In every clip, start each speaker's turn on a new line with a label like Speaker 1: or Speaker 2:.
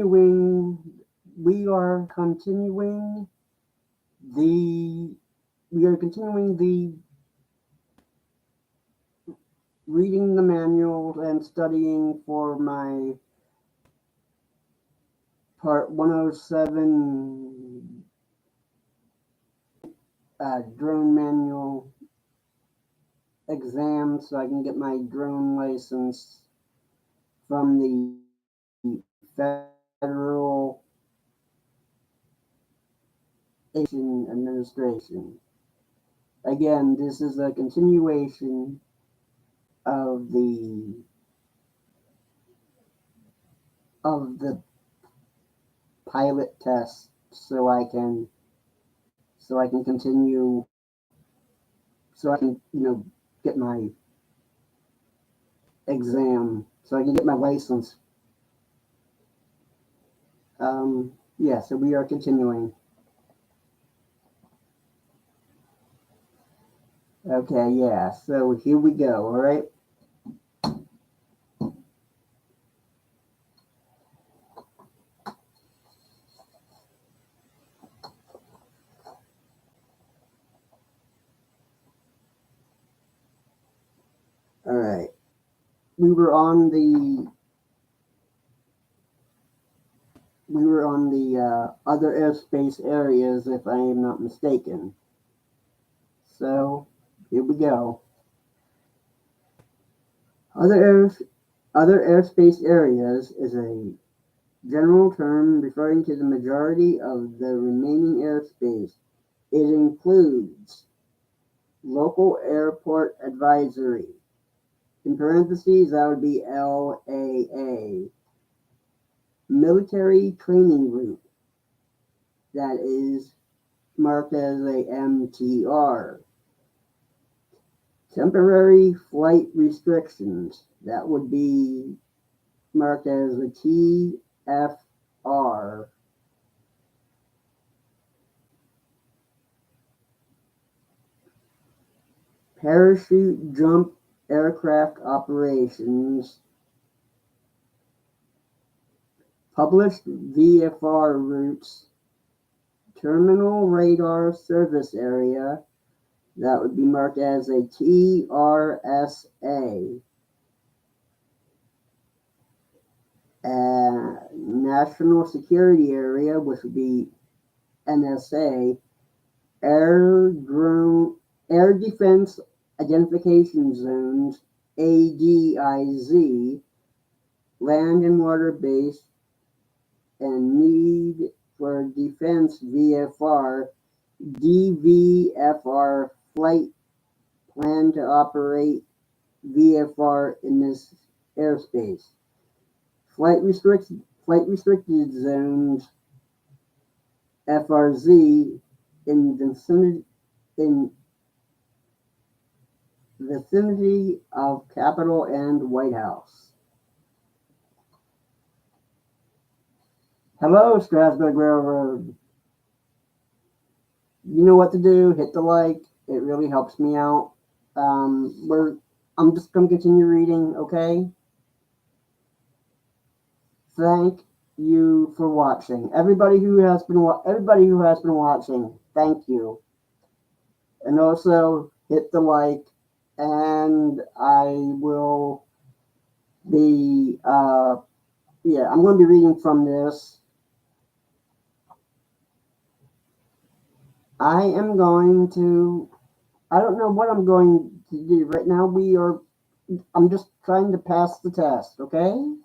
Speaker 1: we are continuing the, we are continuing the reading the manual and studying for my part 107 drone manual exam so I can get my drone license from the Federal Aviation Administration. Again, this is a continuation of the pilot test so I can continue, so I can, get my exam, so I can get my license. Yeah, so we are continuing. Okay, yeah, so here we go, all right? All right. We were on the other airspace areas, if I am not mistaken. So here we go. Other airspace areas is a general term referring to the majority of the remaining airspace. It includes local airport advisory. In parentheses, that would be LAA. Military training route. That is marked as a MTR. Temporary flight restrictions. That would be marked as a TFR. Parachute jump aircraft operations. Published VFR routes. Terminal radar service area. That would be marked as a TRSA. National security area, which would be NSA. Air defense identification zones, ADIZ. Land and water base and need for defense VFR, DVFR. Flight plan to operate VFR in this airspace. Flight restricted zones, FRZ, in vicinity of Capitol and White House. Hello, Strasburg Railroad. You know what to do. Hit the like. It really helps me out. I'm just going to continue reading, okay? Thank you for watching. Everybody who has been watching, thank you. And also hit the like, and I will be I'm going to be reading from this. I don't know what I'm going to do right now. I'm just trying to pass the test, okay?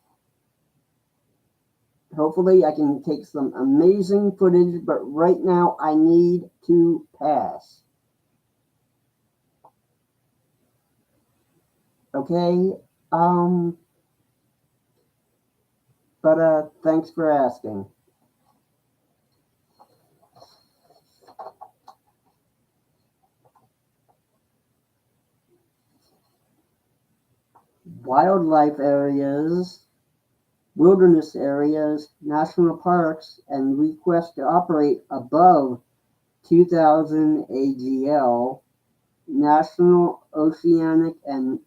Speaker 1: Hopefully I can take some amazing footage, but right now I need to pass. Okay? But thanks for asking. Wildlife areas, wilderness areas, national parks, and request to operate above 2000 AGL, National Oceanic and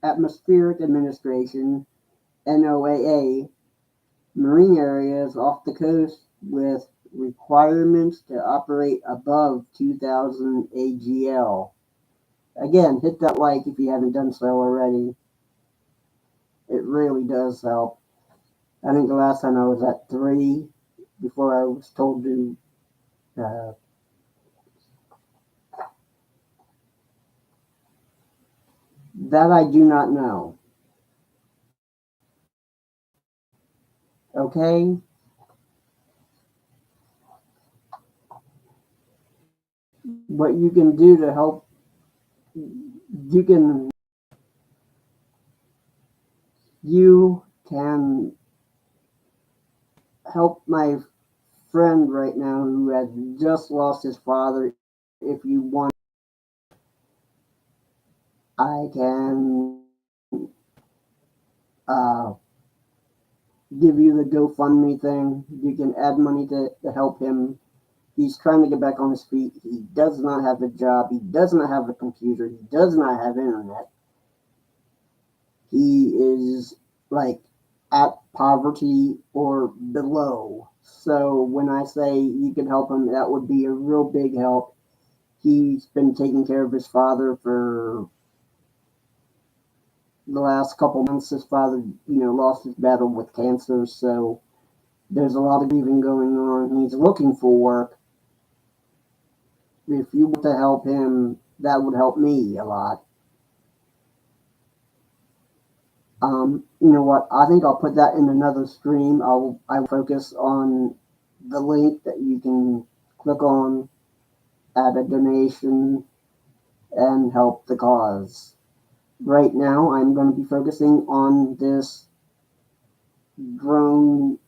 Speaker 1: Atmospheric Administration, NOAA, marine areas off the coast with requirements to operate above 2000 AGL. Again, hit that like if you haven't done so already. It really does help. I think the last time I was at 3 before I was told to. That I do not know. Okay? What you can do to help, you can help my friend right now who has just lost his father. If you want, I can uh, give you the GoFundMe thing. You can add money to help him. He's trying to get back on his feet. He does not have a job. He does not have a computer. He does not have internet. He is like at poverty or below. So when I say you can help him, that would be a real big help. He's been taking care of his father for the last couple months. His father, lost his battle with cancer, so there's a lot of grieving going on. He's looking for work. If you want to help him, that would help me a lot. You know what? I think I'll put that in another stream. I will focus on the link that you can click on, add a donation, and help the cause. Right now, I'm going to be focusing on this drone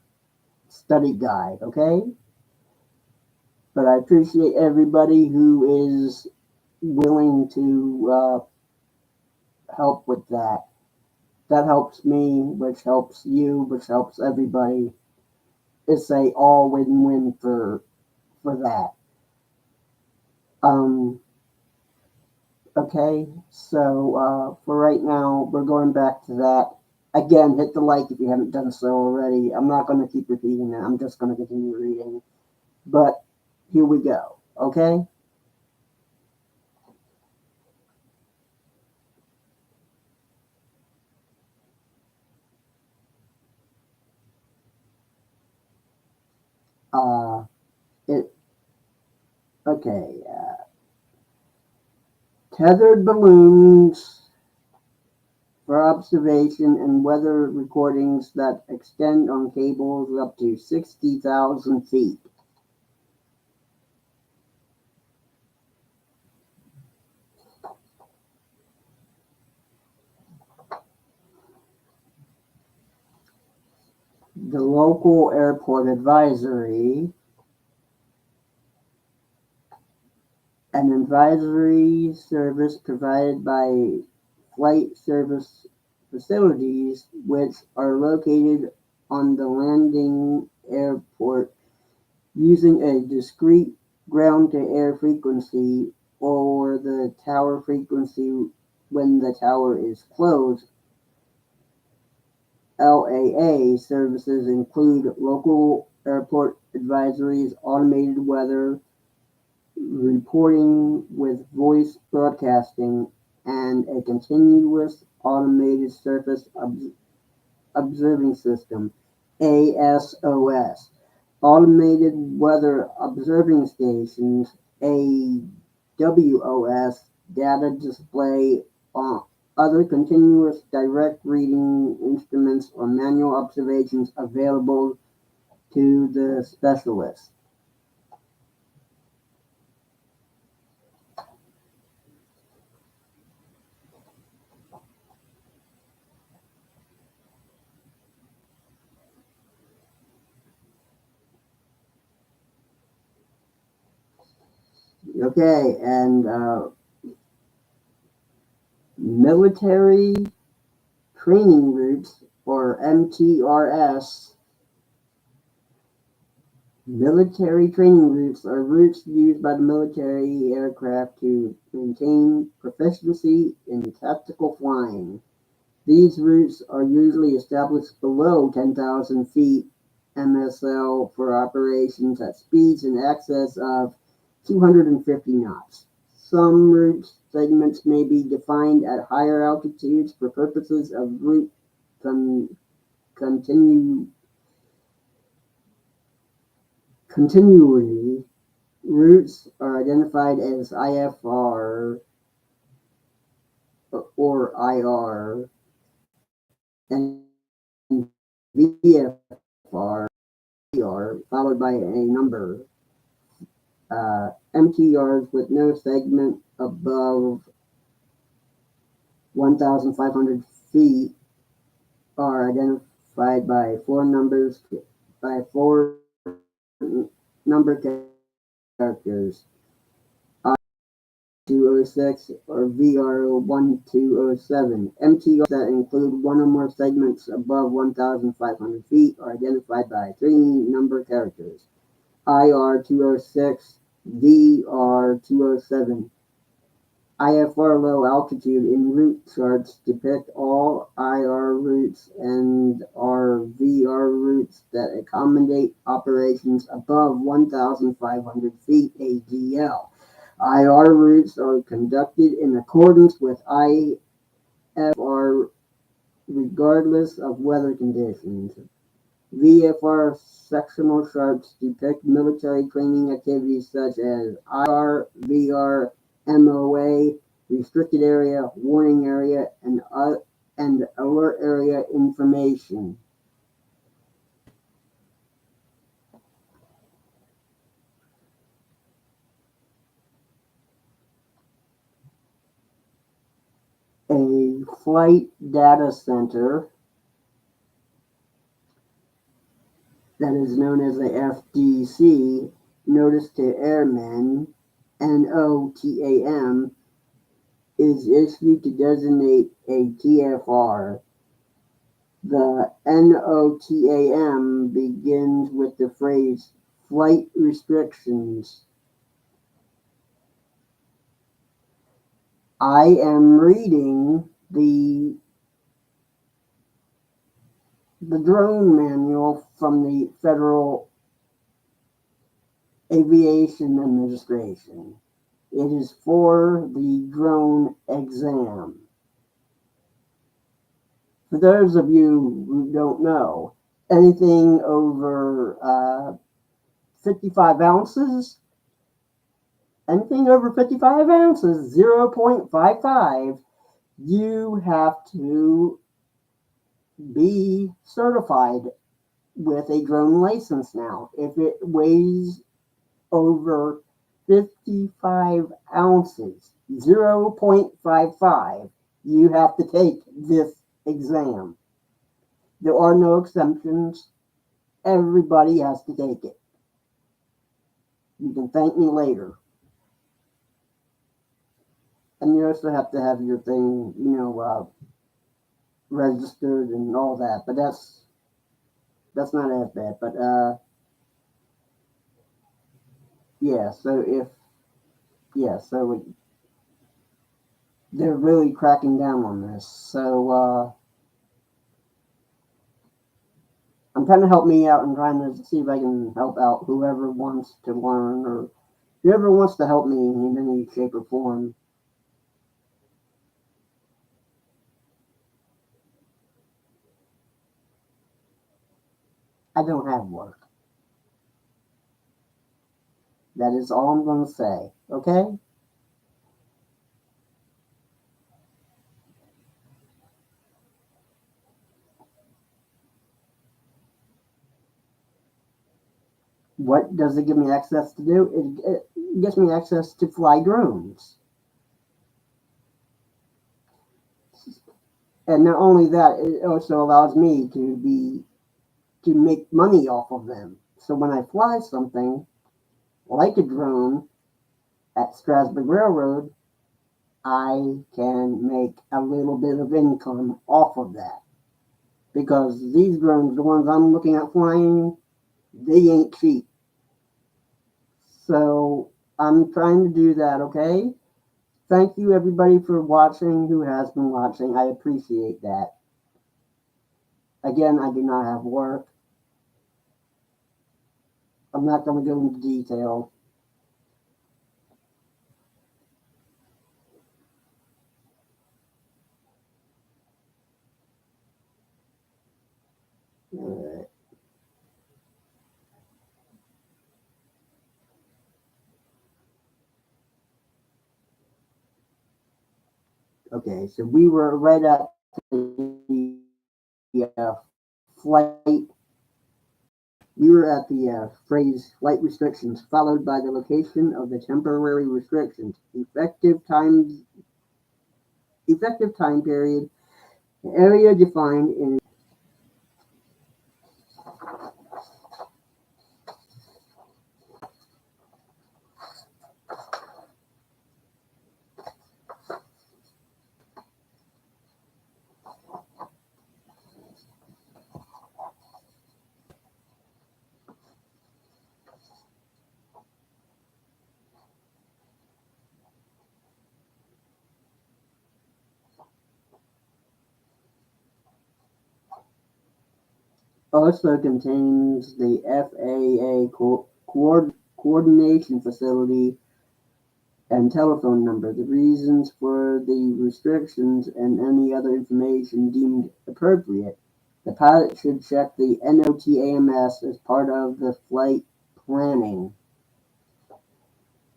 Speaker 1: study guide, okay? But I appreciate everybody who is willing to help with that. That helps me, which helps you, which helps everybody. It's a all win-win for that. Um, okay, so for right now, we're going back to that. Again, hit the like if you haven't done so already. I'm not going to keep repeating that. I'm just going to continue reading. But here we go. Okay? Uh, it okay. Tethered balloons for observation and weather recordings that extend on cables up to 60,000 feet. The local airport advisory, an advisory service provided by flight service facilities which are located on the landing airport using a discrete ground-to-air frequency or the tower frequency when the tower is closed. LAA services include local airport advisories, automated weather reporting with voice broadcasting, and a continuous automated surface observing system (ASOS). Automated weather observing stations (AWOS) data display on other continuous direct reading instruments or manual observations available to the specialist. Okay, and military training routes, or MTRS. Military training routes are routes used by the military aircraft to maintain proficiency in tactical flying. These routes are usually established below 10,000 feet MSL for operations at speeds in excess of 250 knots. Some route segments may be defined at higher altitudes for purposes of route continuity. Routes are identified as IFR or IR and VFR, followed by a number. MTRs with no segment above 1,500 feet are identified by four number characters. I206 or VR1207. MTRs that include one or more segments above 1,500 feet are identified by three number characters. IR206, VR207. IFR low altitude in route charts depict all IR routes and are VR routes that accommodate operations above 1,500 feet AGL. IR routes are conducted in accordance with IFR regardless of weather conditions. VFR sectional charts depict military training activities such as IR, VR, MOA, restricted area, warning area, and alert area information. A flight data center that is known as a FDC, Notice to Airmen, NOTAM, is issued to designate a TFR. The NOTAM begins with the phrase flight restrictions. I am reading the drone manual from the Federal Aviation Administration. It is for the drone exam. For those of you who don't know, anything over 55 ounces, 0.55, you have to be certified with a drone license now. If it weighs over 55 ounces, 0.55, you have to take this exam. There are no exemptions. Everybody has to take it. You can thank me later. And you also have to have your thing, registered and all that. But that's not as bad. But so they're really cracking down on this. So I'm trying to help me out and trying to see if I can help out whoever wants to learn or whoever wants to help me in any shape or form. I don't have work. That is all I'm going to say. Okay? What does it give me access to do? It gives me access to fly drones. And not only that, it also allows me to make money off of them. So when I fly something like a drone at Strasburg Railroad, I can make a little bit of income off of that. Because these drones, the ones I'm looking at flying, they ain't cheap. So I'm trying to do that, okay? Thank you everybody for watching who has been watching. I appreciate that. Again, I do not have work. I'm not going to go into detail. Alright. Okay, so we were right at the flight. We were at the phrase flight restrictions, followed by the location of the temporary restrictions, effective time period, area defined in. Also contains the FAA coordination facility and telephone number, the reasons for the restrictions, and any other information deemed appropriate. The pilot should check the NOTAMS as part of the flight planning.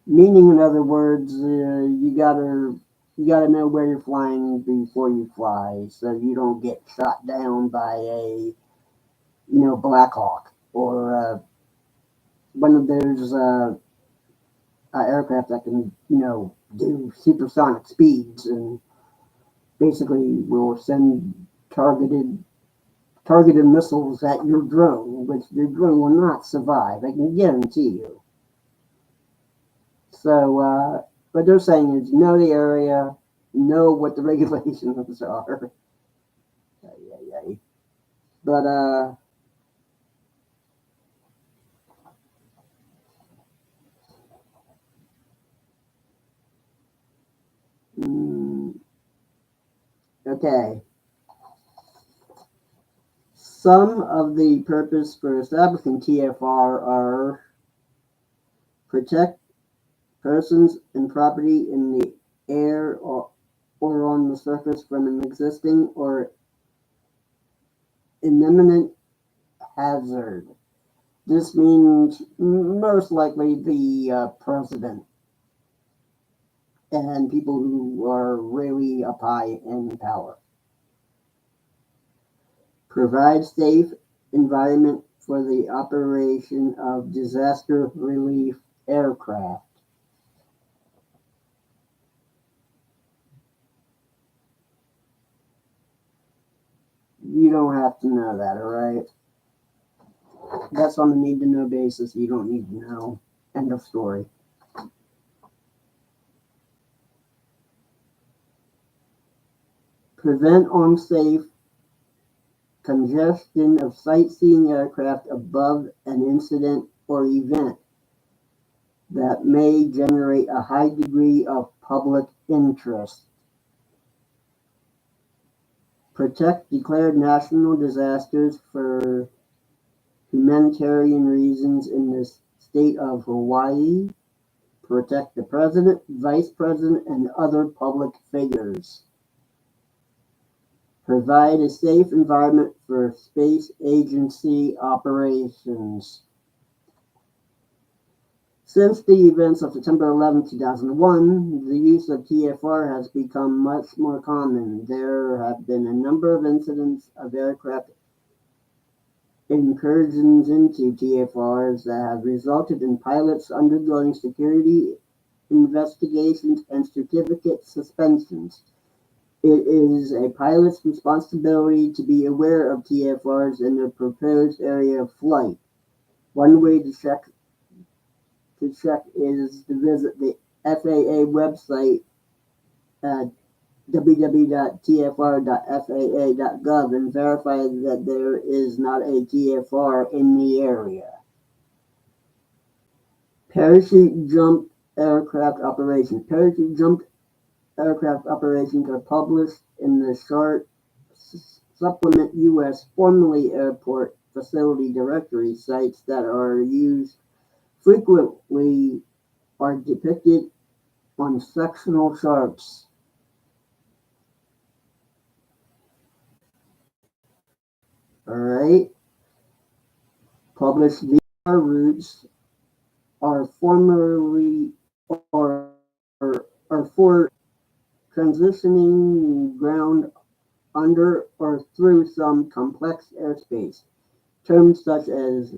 Speaker 1: Meaning, in other words, you gotta know where you're flying before you fly, so you don't get shot down by a Black Hawk or one of those aircraft that can do supersonic speeds and basically will send targeted missiles at your drone, which your drone will not survive. I can guarantee you. So what they're saying is know the area, know what the regulations are. But okay. Some of the purpose for establishing TFR are protect persons and property in the air or on the surface from an existing or imminent hazard. This means most likely the president and people who are really up high in power. Provide safe environment for the operation of disaster relief aircraft. You don't have to know that, alright? That's on a need to know basis. You don't need to know. End of story. Prevent unsafe congestion of sightseeing aircraft above an incident or event that may generate a high degree of public interest. Protect declared national disasters for humanitarian reasons in the state of Hawaii. Protect the president, vice president, and other public figures. Provide a safe environment for space agency operations. Since the events of September 11, 2001, the use of TFR has become much more common. There have been a number of incidents of aircraft incursions into TFRs that have resulted in pilots undergoing security investigations and certificate suspensions. It is a pilot's responsibility to be aware of TFRs in their proposed area of flight. One way to check is to visit the FAA website at www.tfr.faa.gov and verify that there is not a TFR in the area. Parachute jump aircraft operations. Parachute jump aircraft operations are published in the short supplement US, formerly Airport Facility Directory sites that are used frequently are depicted on sectional charts. All right. Published VR routes are formerly or for transitioning ground under or through some complex airspace. Terms such as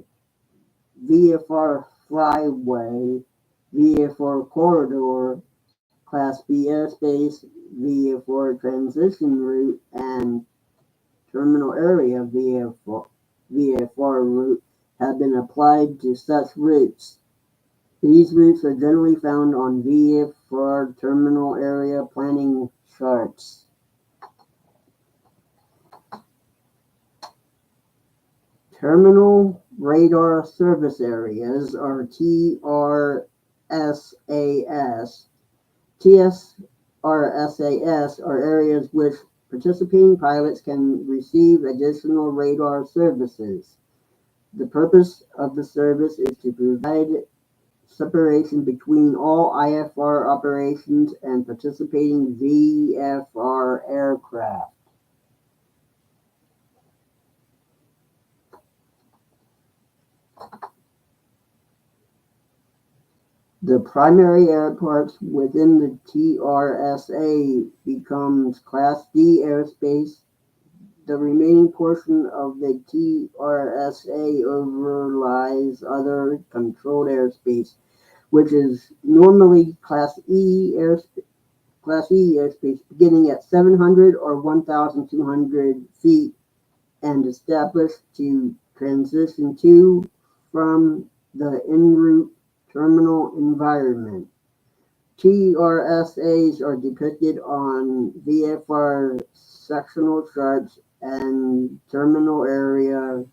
Speaker 1: VFR flyway, VFR corridor, Class B airspace, VFR transition route, and terminal area VFR route have been applied to such routes. These routes are generally found on VFR terminal area planning charts. Terminal radar service areas, or TRSAS. TRSAS are areas which participating pilots can receive additional radar services. The purpose of the service is to provide separation between all IFR operations and participating VFR aircraft. The primary airports within the TRSA becomes Class D airspace. The remaining portion of the TRSA overlies other controlled airspace, which is normally Class E airspace beginning at 700 or 1,200 feet and established to transition to from the en route terminal environment. TRSAs are depicted on VFR sectional charts and terminal area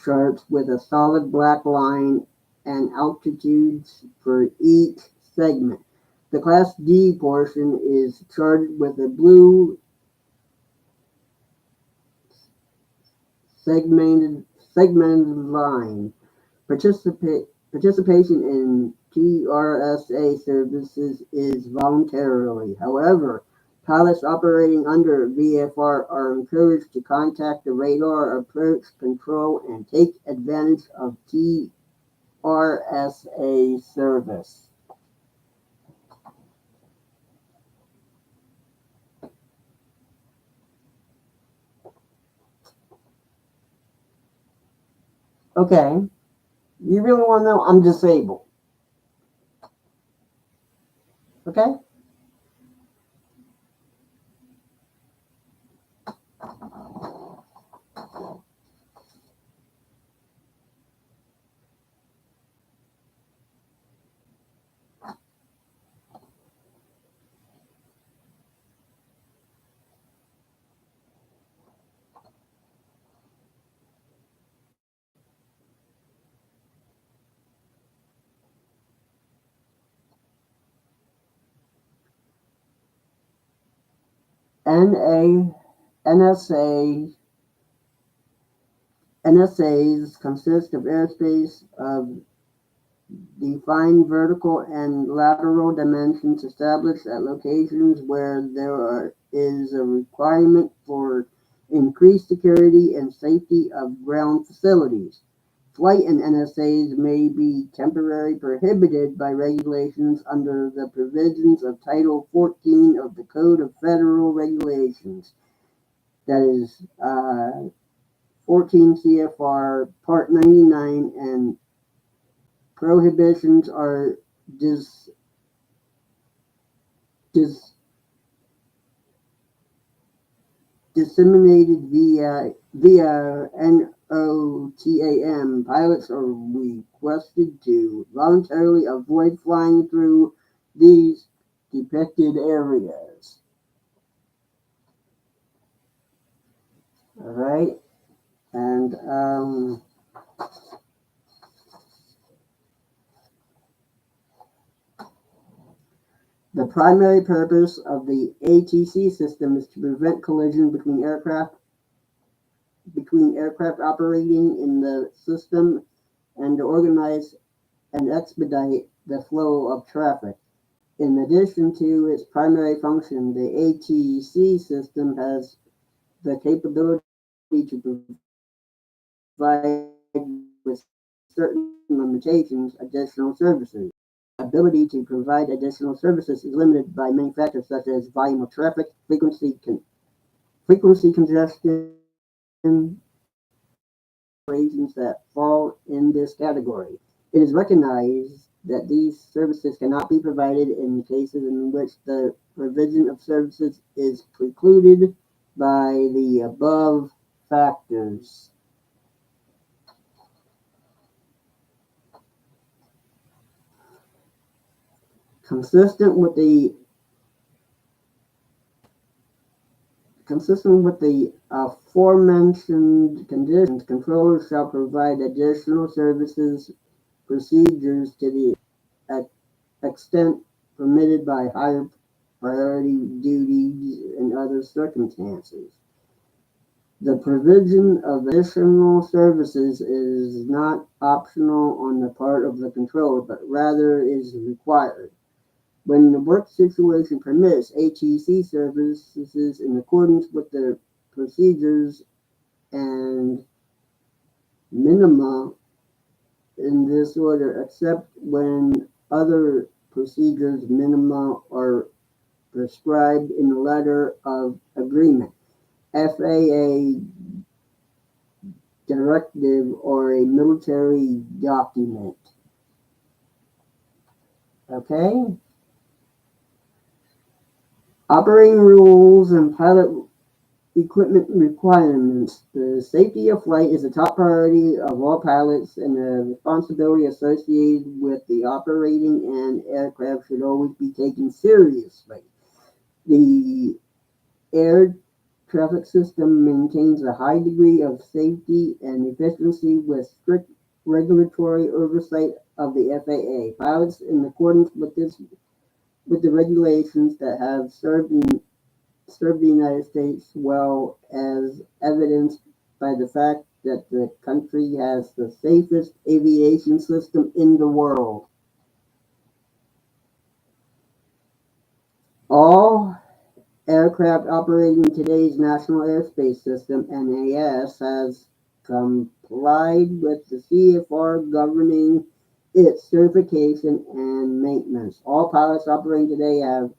Speaker 1: charts with a solid black line and altitudes for each segment. The Class D portion is charted with a blue segmented line. Participation in TRSA services is voluntarily. However, pilots operating under VFR are encouraged to contact the radar approach control and take advantage of TRSA service. Okay, you really want to know? I'm disabled. Okay? NSAs consist of airspace of defined vertical and lateral dimensions established at locations where there is a requirement for increased security and safety of ground facilities. Flight in NSAs may be temporarily prohibited by regulations under the provisions of Title 14 of the Code of Federal Regulations. That is 14 CFR Part 99, and prohibitions are disseminated via NOTAM. Pilots are requested to voluntarily avoid flying through these depicted areas. All right, and the primary purpose of the ATC system is to prevent collision between aircraft operating in the system and to organize and expedite the flow of traffic. In addition to its primary function, the ATC system has the capability to provide, with certain limitations, additional services. Ability to provide additional services is limited by many factors such as volume of traffic, frequency congestion, operations that fall in this category. It is recognized that these services cannot be provided in cases in which the provision of services is precluded by the above factors. Consistent with the aforementioned conditions, controllers shall provide additional services procedures to the extent permitted by higher priority duties and other circumstances. The provision of additional services is not optional on the part of the controller, but rather is required. When the work situation permits, ATC services in accordance with the procedures and minima in this order, except when other procedures minima are prescribed in the letter of agreement, FAA directive, or a military document. Okay? Operating rules and pilot equipment requirements. The safety of flight is a top priority of all pilots, and the responsibility associated with the operating an aircraft should always be taken seriously. The air traffic system maintains a high degree of safety and efficiency with strict regulatory oversight of the FAA. Pilots, in accordance with the regulations that have served the United States well, as evidenced by the fact that the country has the safest aviation system in the world. All aircraft operating in today's National Airspace System, NAS, has complied with the CFR governing its certification and maintenance. All pilots operating today have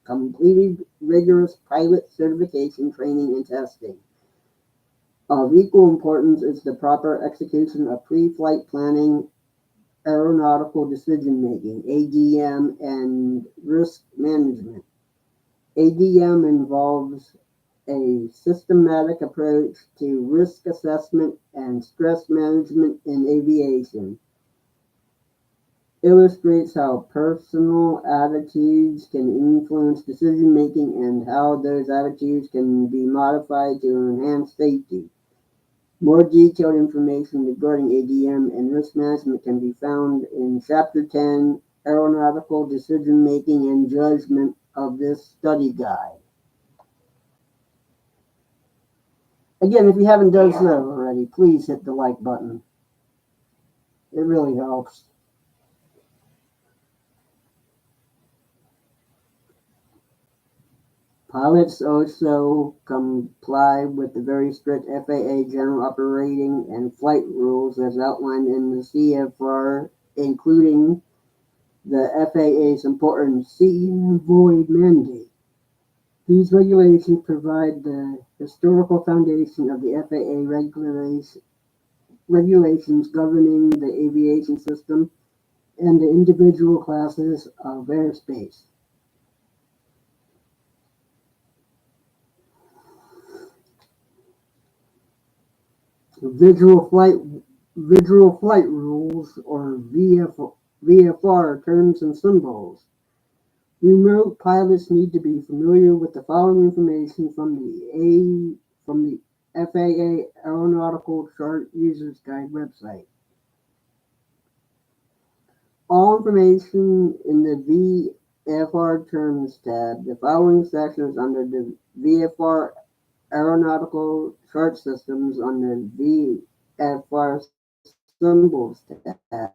Speaker 1: completed rigorous pilot certification training and testing. Of equal importance is the proper execution of pre-flight planning, aeronautical decision making, ADM, and risk management. ADM involves a systematic approach to risk assessment and stress management in aviation. Illustrates how personal attitudes can influence decision making and how those attitudes can be modified to enhance safety. More detailed information regarding ADM and risk management can be found in Chapter 10, Aeronautical Decision Making and Judgment, of this study guide. Again, if you haven't done so already, please hit the like button. It really helps. Pilots also comply with the very strict FAA General Operating and Flight Rules as outlined in the CFR, including the FAA's important see and avoid mandate. These regulations provide the historical foundation of the FAA regulations governing the aviation system and the individual classes of airspace. Visual flight rules, or VFR terms and symbols. Remote pilots need to be familiar with the following information from the FAA Aeronautical Chart Users Guide website. All information in the VFR Terms tab. The following sections under the VFR Aeronautical Chart Systems on the VFR Symbols tab.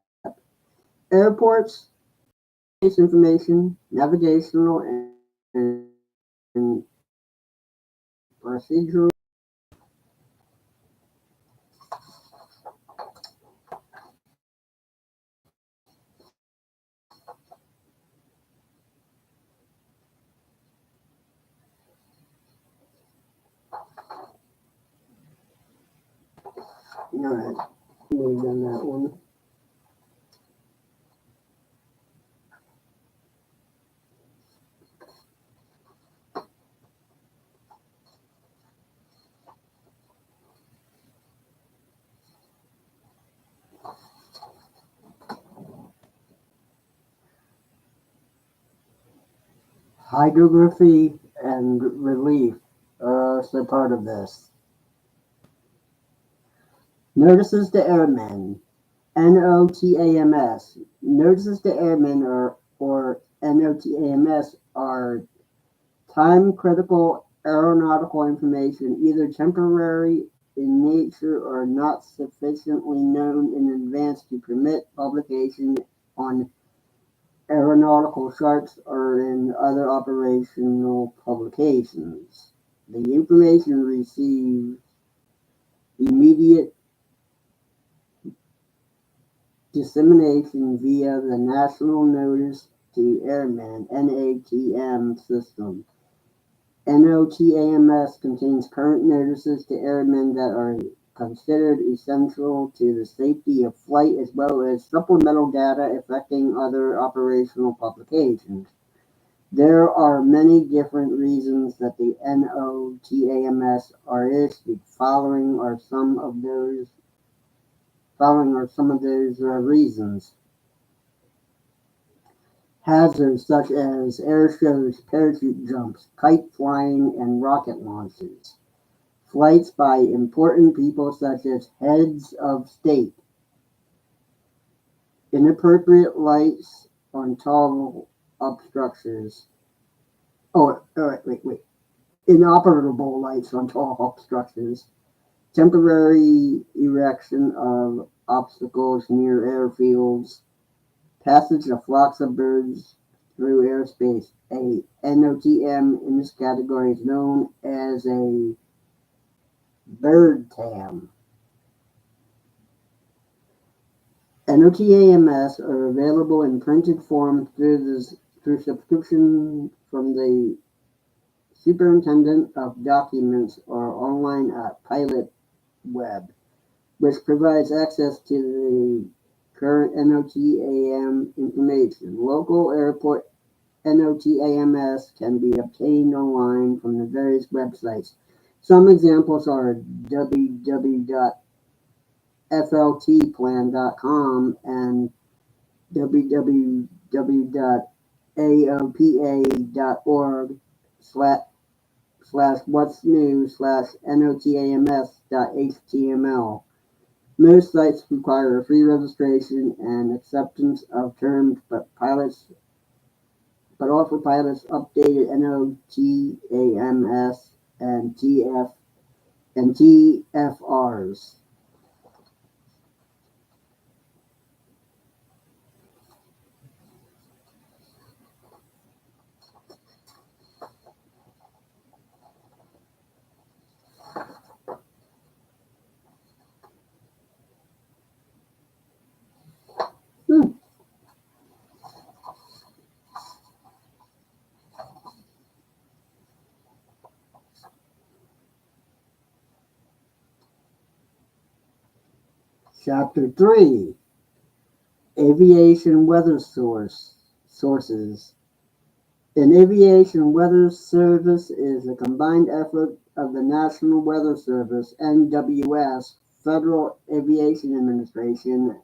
Speaker 1: Airports, space information, navigational, and procedural. All right, we've done that one. Hydrography and relief are also part of this. Notices to airmen, NOTAMS. Notices to airmen or NOTAMS are time-critical aeronautical information, either temporary in nature or not sufficiently known in advance to permit publication on aeronautical charts or in other operational publications. The information receives immediate dissemination via the National Notice to Airmen (NATM) system. NOTAMS contains current notices to airmen that are considered essential to the safety of flight, as well as supplemental data affecting other operational publications. There are many different reasons that the NOTAMS are issued. Following are some of those reasons. Hazards such as air shows, parachute jumps, kite flying, and rocket launches. Flights by important people such as heads of state. Inappropriate lights on tall structures. Oh, wait. Inoperable lights on tall structures. Temporary erection of obstacles near airfields. Passage of flocks of birds through airspace. A NOTM in this category is known as a bird tam. NOTAMS are available in printed form through subscription from the Superintendent of Documents or online at Pilot Web, which provides access to the current NOTAM information. Local airport NOTAMS can be obtained online from the various websites. Some examples are www.fltplan.com and www.aopa.org slash what's new slash notams.html. Most sites require a free registration and acceptance of terms, but offer pilots updated NOTAMS and TFRs. Chapter 3: Aviation Weather Sources. An aviation weather service is a combined effort of the National Weather Service (NWS), Federal Aviation Administration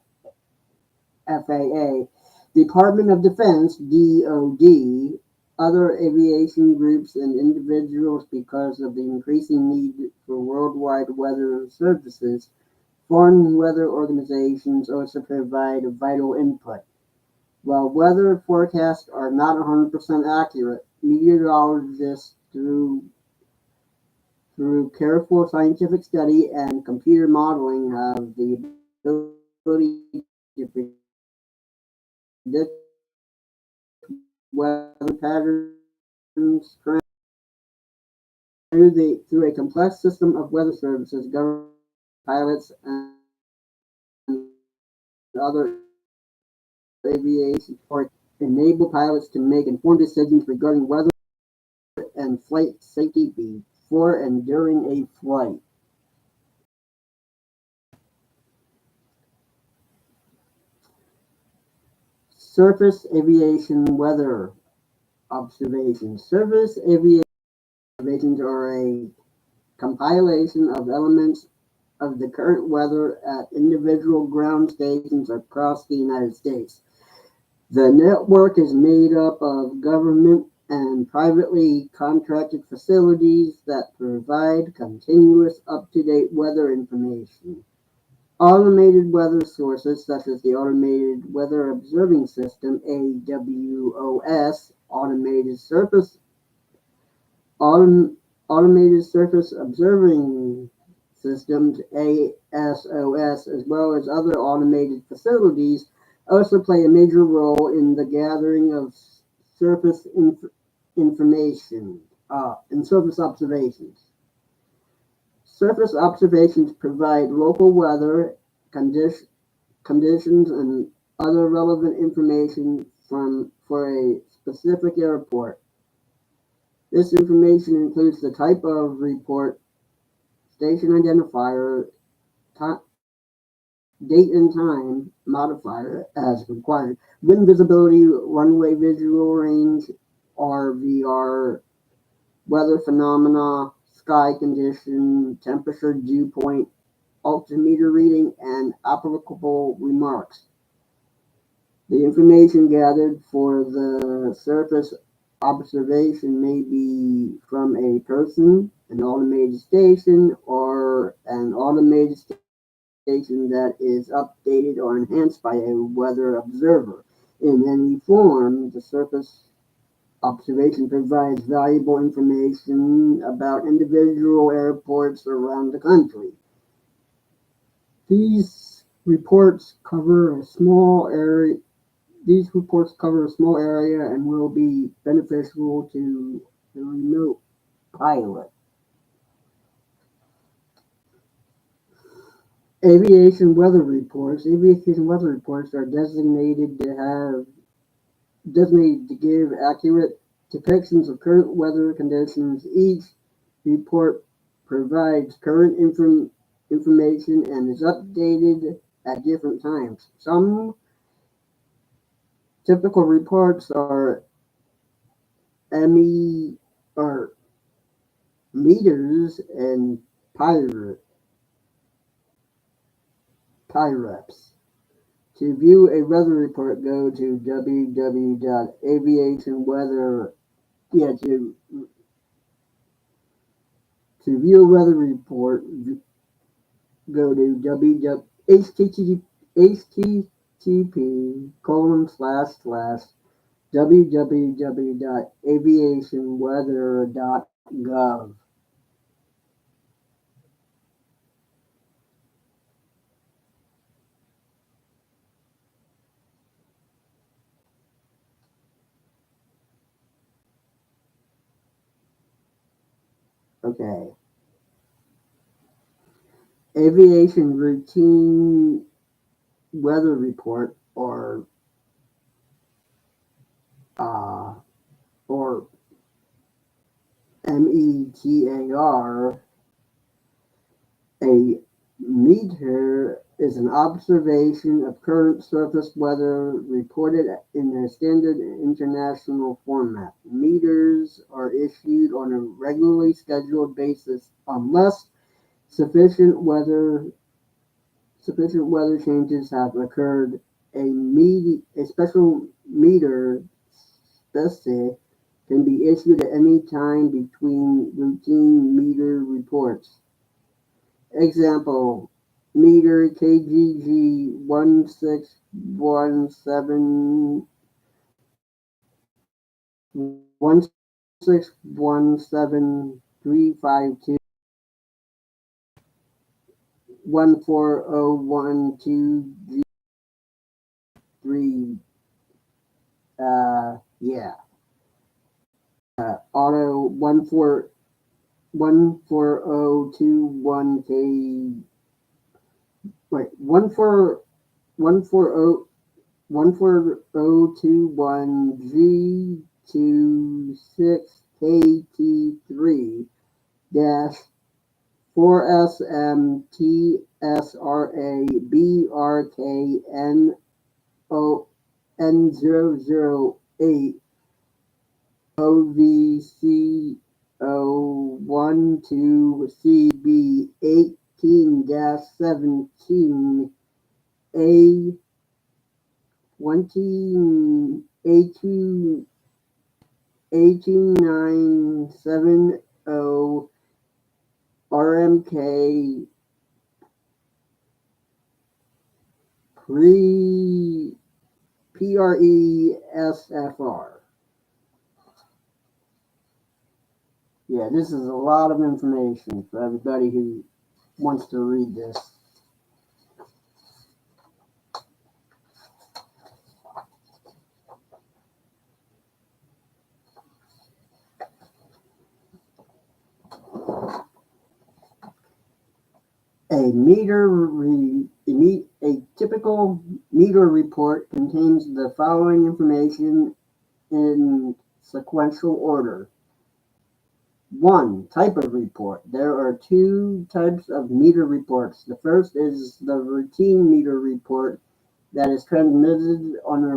Speaker 1: (FAA), Department of Defense (DoD), other aviation groups and individuals. Because of the increasing need for worldwide weather services, foreign weather organizations also provide vital input. While weather forecasts are not 100% accurate, meteorologists, through careful scientific study and computer modeling, have the ability to predict weather patterns through a complex system of weather services, government pilots, and other aviation or enable pilots to make informed decisions regarding weather and flight safety before and during a flight. Surface aviation weather observations. Surface aviation observations are a compilation of elements of the current weather at individual ground stations across the United States. The network is made up of government and privately contracted facilities that provide continuous up-to-date weather information. Automated weather sources such as the Automated Weather Observing System (AWOS), Autom- Automated Surface Observing Systems (ASOS), as well as other automated facilities, also play a major role in the gathering of surface information and surface observations. Surface observations provide local weather conditions and other relevant information for a specific airport. This information includes the type of report, station identifier, date and time modifier as required, wind visibility, runway visual range, RVR, weather phenomena, sky condition, temperature dew point, altimeter reading, and applicable remarks. The information gathered for the surface observation may be from a person, an automated station, or an automated station that is updated or enhanced by a weather observer. In any form, the surface observation provides valuable information about individual airports around the country. These reports cover a small area These reports cover a small area and will be beneficial to the remote pilot. Aviation weather reports are designated to give accurate depictions of current weather conditions. Each report provides current information and is updated at different times. Some typical reports are ME or meters and PIREPs. To view a weather report, go to www.aviationweather. Yeah, to view a weather report, go to http://www.aviationweather.gov. Okay. Aviation routine weather report uh, or METAR. A meter is an observation of current surface weather reported in a standard international format. Meters are issued on a regularly scheduled basis unless sufficient weather changes have occurred. A special meter specie can be issued at any time between routine meter reports. Example: meter KGG 1617352 14012 G3 14021K. Wait, 14021G26KT3 dash 4SMTSRABRKNON008 OVC012CB18-17 A18970 RMK PRESFR. Yeah, this is a lot of information for everybody who wants to read this. A typical meter report contains the following information in sequential order. 1. Type of report. There are two types of meter reports. The first is the routine meter report that is transmitted on a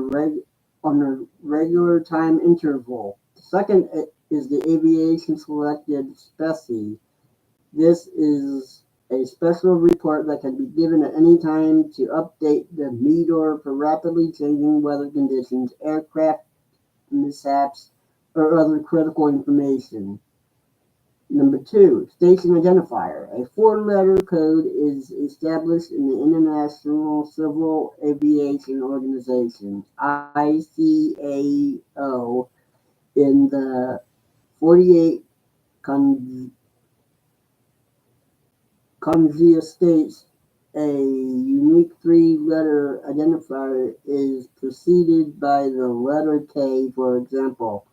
Speaker 1: regular time interval. The second is the aviation selected specie. This is a special report that can be given at any time to update the meter for rapidly changing weather conditions, aircraft mishaps, or other critical information. Number 2, station identifier. A 4-letter code is established in the International Civil Aviation Organization, ICAO, in the 48 CONGIA states. A unique 3-letter identifier is preceded by the letter K. For example,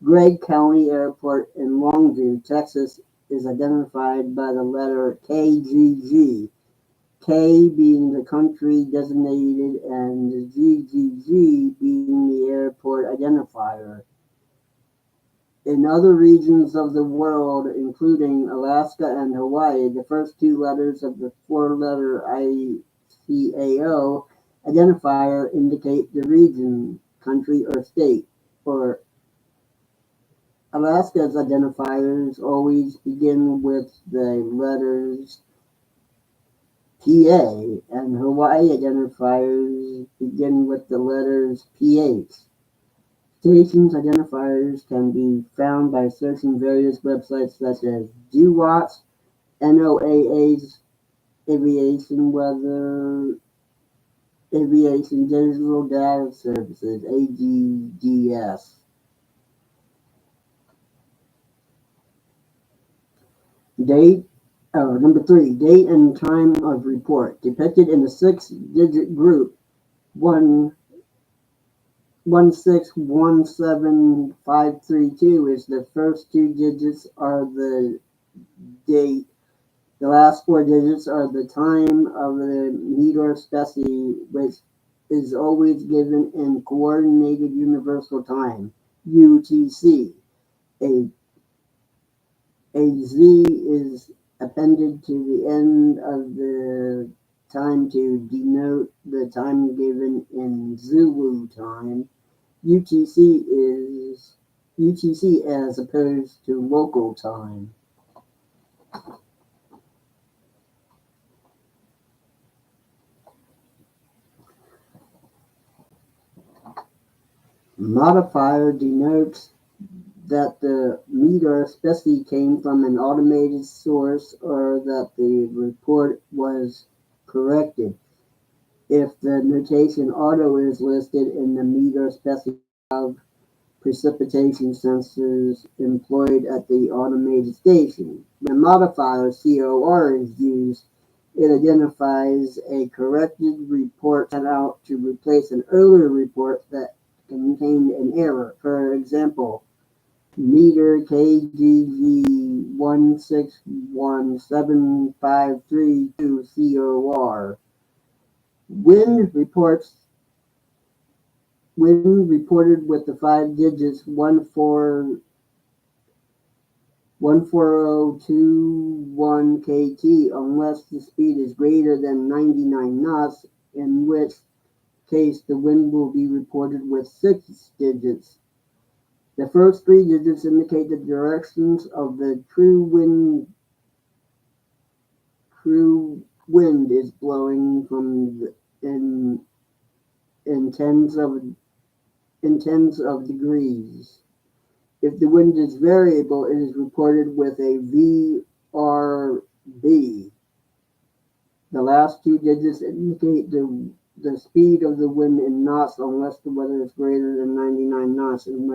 Speaker 1: Gregg County Airport in Longview, Texas is identified by the letter KGG, K being the country designated and the GGG being the airport identifier. In other regions of the world, including Alaska and Hawaii, the first 2 letters of the 4-letter ICAO identifier indicate the region, country, or state. For Alaska's identifiers always begin with the letters PA, and Hawaii identifiers begin with the letters PH. Stations identifiers can be found by searching various websites such as GWATS, NOAA's Aviation Weather, Aviation Digital Data Services, ADDS. Number 3, date and time of report. Depicted in the 6-digit group 1617532 is the first 2 digits are the date. The last 4 digits are the time of the meter specie, which is always given in Coordinated Universal Time, UTC. A Z is appended to the end of the time to denote the time given in Zulu time. UTC is UTC as opposed to local time. Modifier denotes that the meter specie came from an automated source or that the report was corrected. If the notation auto is listed in the meter specie of precipitation sensors employed at the automated station. When modifier COR is used, it identifies a corrected report sent out to replace an earlier report that contained an error. For example, meter KGG 1617532 COR. Wind reports Wind reported with the 5 digits 14021 KT unless the speed is greater than 99 knots, in which case the wind will be reported with 6 digits. The first 3 digits indicate the directions of the true wind is blowing in tens of degrees. If the wind is variable, it is reported with a VRB. The last 2 digits indicate the speed of the wind in knots unless the weather is greater than 99 knots, in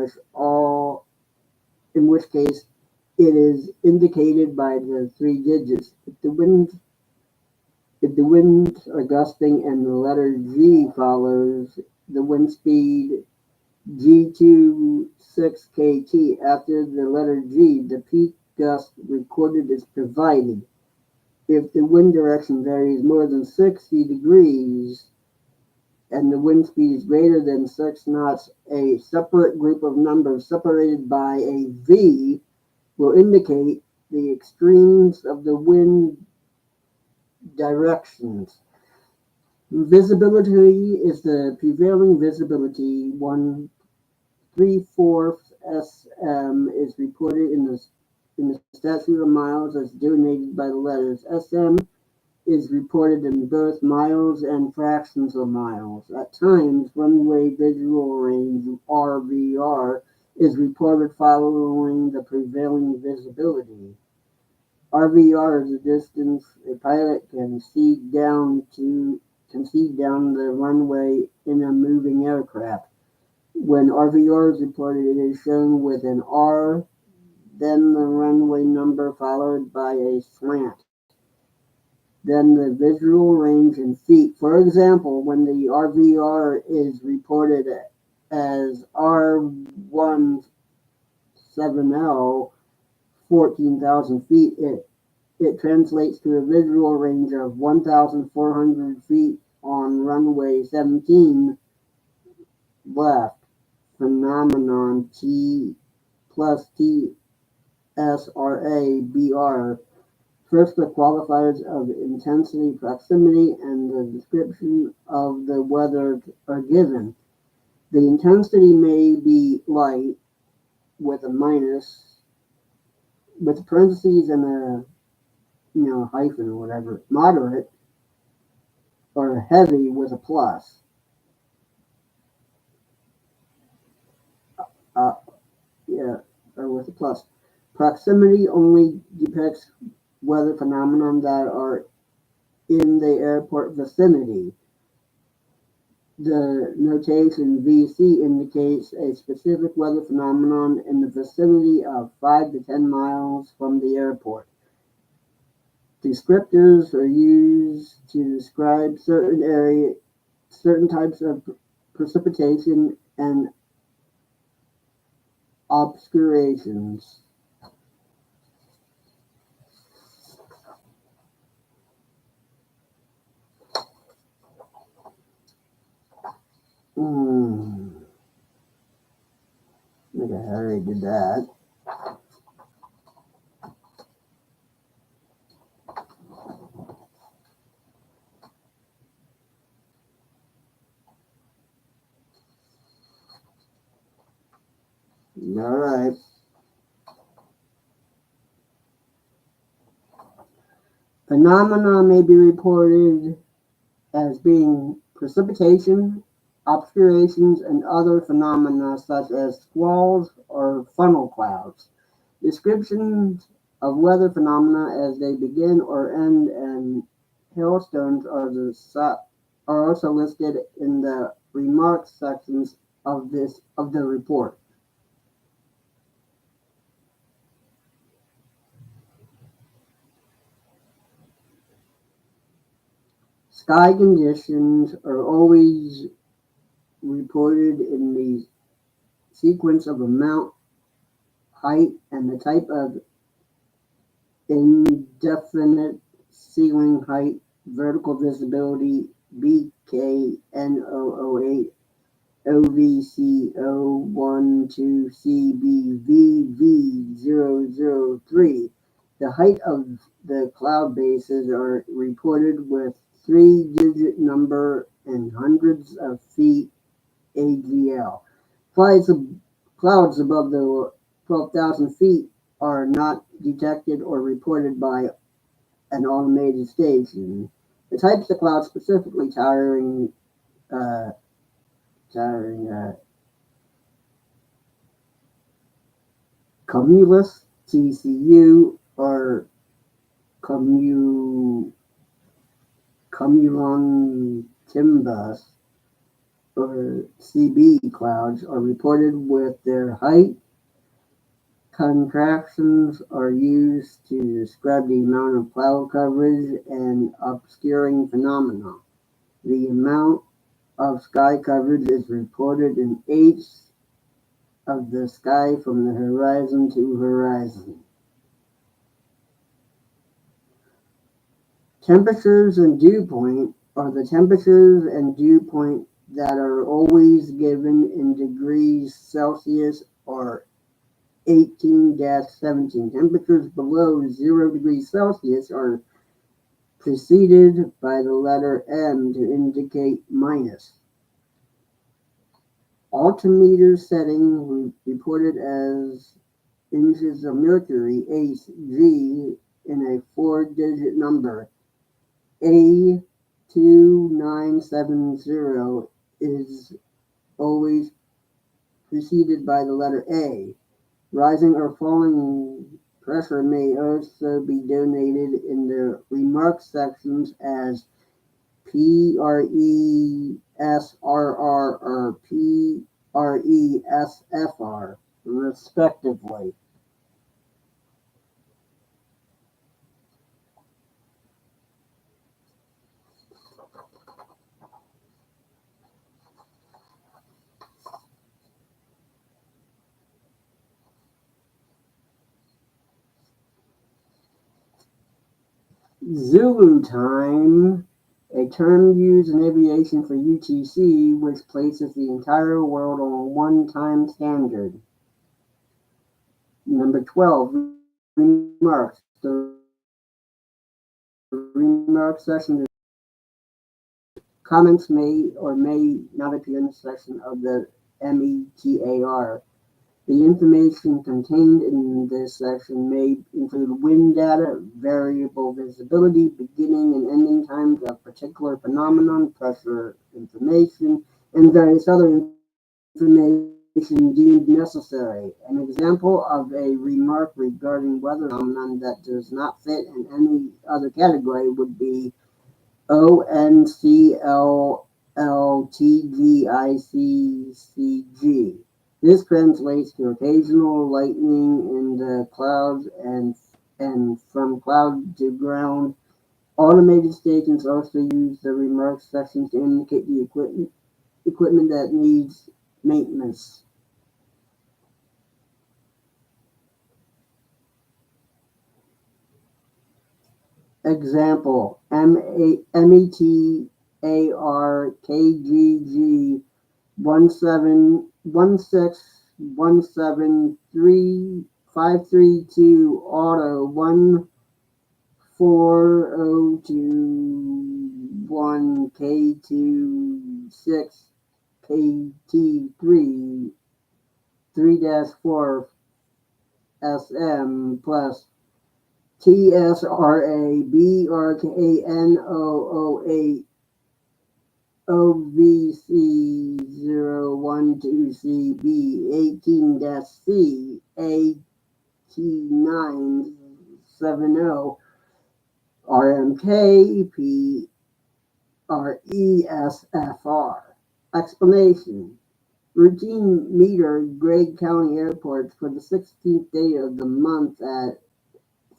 Speaker 1: which case it is indicated by the 3 digits. If the winds are gusting and the letter G follows, the wind speed G26 KT. After the letter G, the peak gust recorded is provided. If the wind direction varies more than 60 degrees and the wind speed is greater than 6 knots, a separate group of numbers separated by a V will indicate the extremes of the wind directions. Visibility is the prevailing visibility. 1/3/4 SM is reported in the statute of miles as denoted by the letters. SM is reported in both miles and fractions of miles. At times, runway visual range (RVR) is reported following the prevailing visibility. RVR is the distance a pilot can see down the runway in a moving aircraft. When RVR is reported, it is shown with an R, then the runway number followed by a slant, then the visual range in feet. For example, when the RVR is reported as R17L, 14,000 feet, it translates to a visual range of 1,400 feet on runway 17 left. Phenomenon T plus TSRA BR. First, the qualifiers of intensity, proximity, and the description of the weather are given. The intensity may be light with a minus, with parentheses and a hyphen or whatever, moderate, or heavy with a plus. Uh, yeah, or with a plus. Proximity only depicts weather phenomena that are in the airport vicinity. The notation VC indicates a specific weather phenomenon in the vicinity of 5 to 10 miles from the airport. Descriptors are used to describe certain types of precipitation and obscurations. Okay, I already did that. All right. Phenomena may be reported as being precipitation, obscurations, and other phenomena such as squalls or funnel clouds. Descriptions of weather phenomena as they begin or end and hailstones are also listed in the remarks sections of the report. Sky conditions are always reported in the sequence of amount height, and the type of indefinite ceiling height, vertical visibility BK-N008 OVCO12CBVV003. The height of the cloud bases are reported with three-digit number and hundreds of feet AGL. Clouds above the 12,000 feet are not detected or reported by an automated station. The types of clouds specifically uh, towering cumulus, TCU, or cumulonimbus, or CB clouds are reported with their height. Contractions are used to describe the amount of cloud coverage and obscuring phenomena. The amount of sky coverage is reported in eighths of the sky from the horizon to horizon. Temperatures and dew point are the temperatures and dew point that are always given in degrees Celsius or 18-17. Temperatures below 0 degrees Celsius are preceded by the letter M to indicate minus. Altimeter setting reported as inches of mercury, HG, in a four-digit number. A2970 is always preceded by the letter A. Rising or falling pressure may also be denoted in the remarks sections as PRESRR or PRESFR, respectively. Zulu time, a term used in aviation for UTC, which places the entire world on one time standard. Number 12, remarks. The remark section is comments may or may not appear in the section of the METAR. The information contained in this section may include wind data, variable visibility, beginning and ending times of particular phenomenon, pressure information, and various other information deemed necessary. An example of a remark regarding weather phenomenon that does not fit in any other category would be ONCLTGICCG. This translates to occasional lightning in the clouds and from cloud to ground. Automated stations also use the remarks section to indicate the equipment that needs maintenance. Example: METARKGG 1716173 auto 14021 K26 KT3 3-4 SM plus TSRA BRKN008 OVC012CB 18-C AT970 RMK PRESFR. Explanation. Routine meter Gregg County Airport for the 16th day of the month at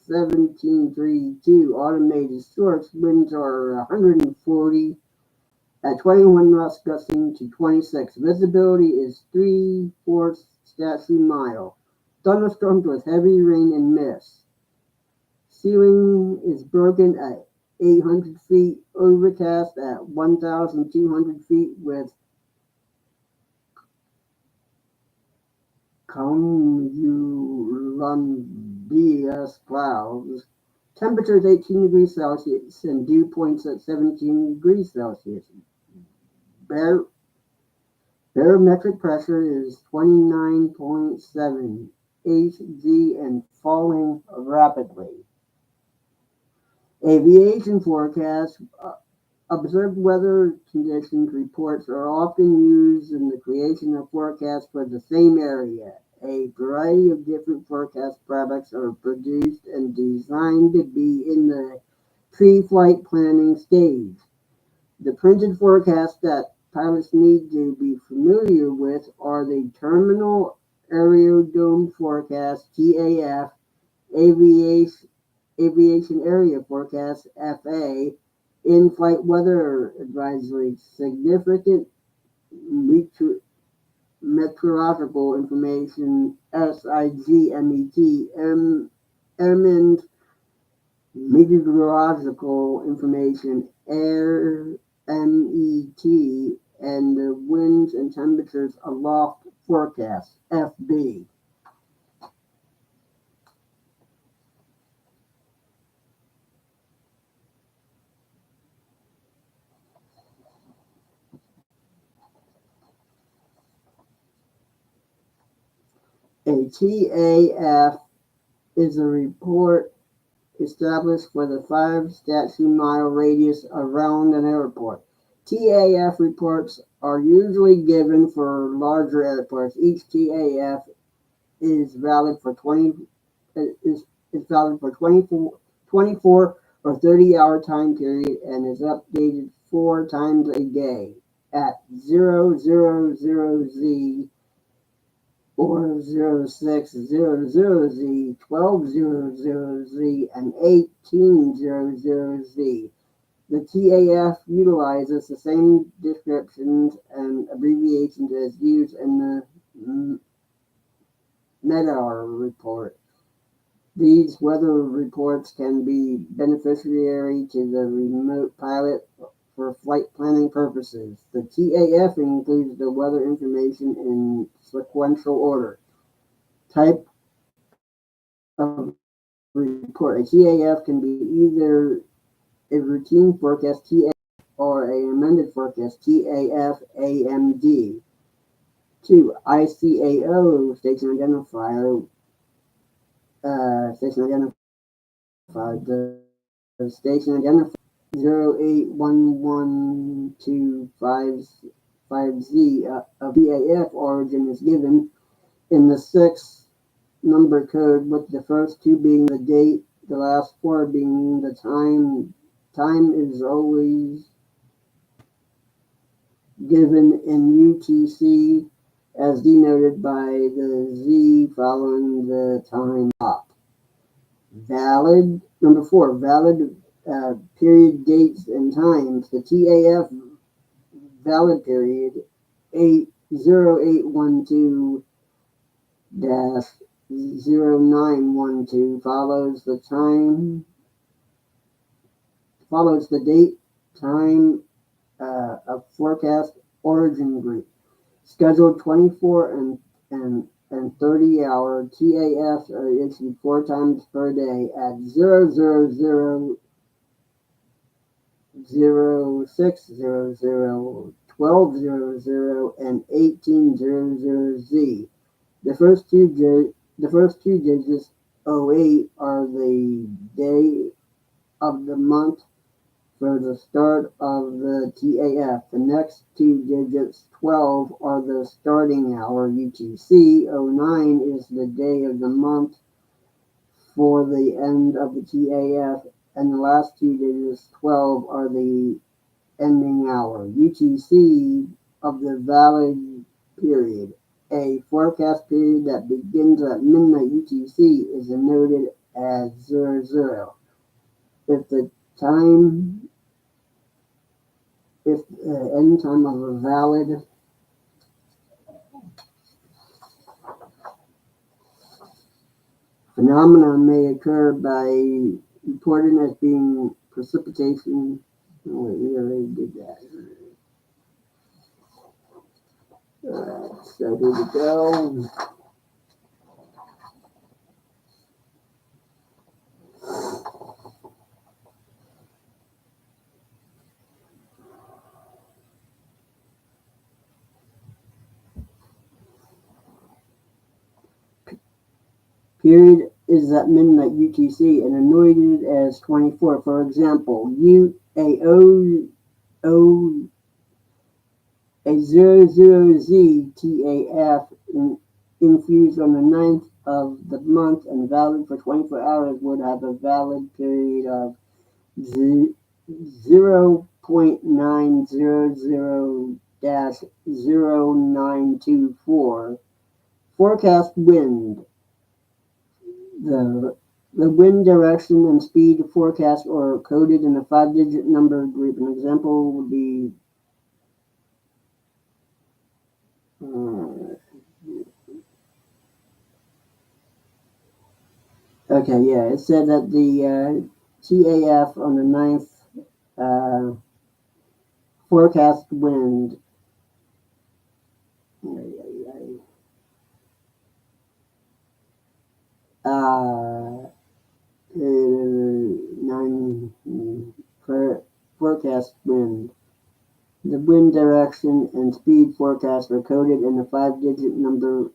Speaker 1: 1732 automated source winds are 140 at 21 knots gusting to 26. Visibility is 3/4 statute mile. thunderstorms with heavy rain and mist. Ceiling is broken at 800 feet, overcast at 1,200 feet with cumulonimbus clouds. Temperature is 18 degrees Celsius and dew points at 17 degrees Celsius. Bar- Barometric pressure is 29.7 Hg and falling rapidly. Aviation forecast. Observed weather conditions reports are often used in the creation of forecasts for the same area. A variety of different forecast products are produced and designed to be in the pre-flight planning stage. The printed forecasts that pilots need to be familiar with are the Terminal Aerodrome Forecast, TAF, Aviation Aviation Area Forecast, FA, in-flight weather advisory, significant meteorological information, SIGMET, airman meteorological information, air MET, and the winds and temperatures aloft forecast, FB. A TAF is a report established for the 5 statute-mile radius around an airport. TAF reports are usually given for larger airports. Each TAF is valid for 24 or 30-hour time period and is updated 4 times a day at 000Z or 0600Z, 1200Z, and 1800Z. The TAF utilizes the same descriptions and abbreviations as used in the MEDAR report. These weather reports can be beneficiary to the remote pilot for flight planning purposes. The TAF includes the weather information in sequential order. Type of report. A TAF can be either a routine forecast TAF or a amended forecast TAF AMD. 2. ICAO station identifier. Station identifier. The station identifier 0811255Z of TAF origin is given in the 6-number code, with the first 2 being the date, the last 4 being the time. Time is always given in UTC as denoted by the Z following the time hop. Valid. Number 4, valid period, dates, and times. The TAF valid period 0812 0912 follows the date, time of forecast origin group. Scheduled 24 and 30-hour TAFs are issued 4 times per day at 000, 0600, 1200, and 1800Z. The first two digits 08 are the day of the month for the start of the TAF. The next 2 digits 12 are the starting hour UTC. 09 is the day of the month for the end of the TAF, and the last 2 digits 12 are the ending hour UTC of the valid period. A forecast period that begins at midnight UTC is denoted as 00. If the end time of a valid Phenomena may occur by reported as being precipitation. Oh, wait, we already did that. Alright, so here we go. Period is at midnight UTC and anointed as 24. For example, UAO a 00Z TAF infused on the 9th of the month and valid for 24 hours would have a valid period of 0.900-0924. Forecast wind. The the wind direction and speed forecast are coded in a 5-digit number group. An example would be okay, yeah, it said that the TAF on the 9th forecast wind. Uh, 9 forecast wind. The wind direction and speed forecast are coded in a 5-digit number.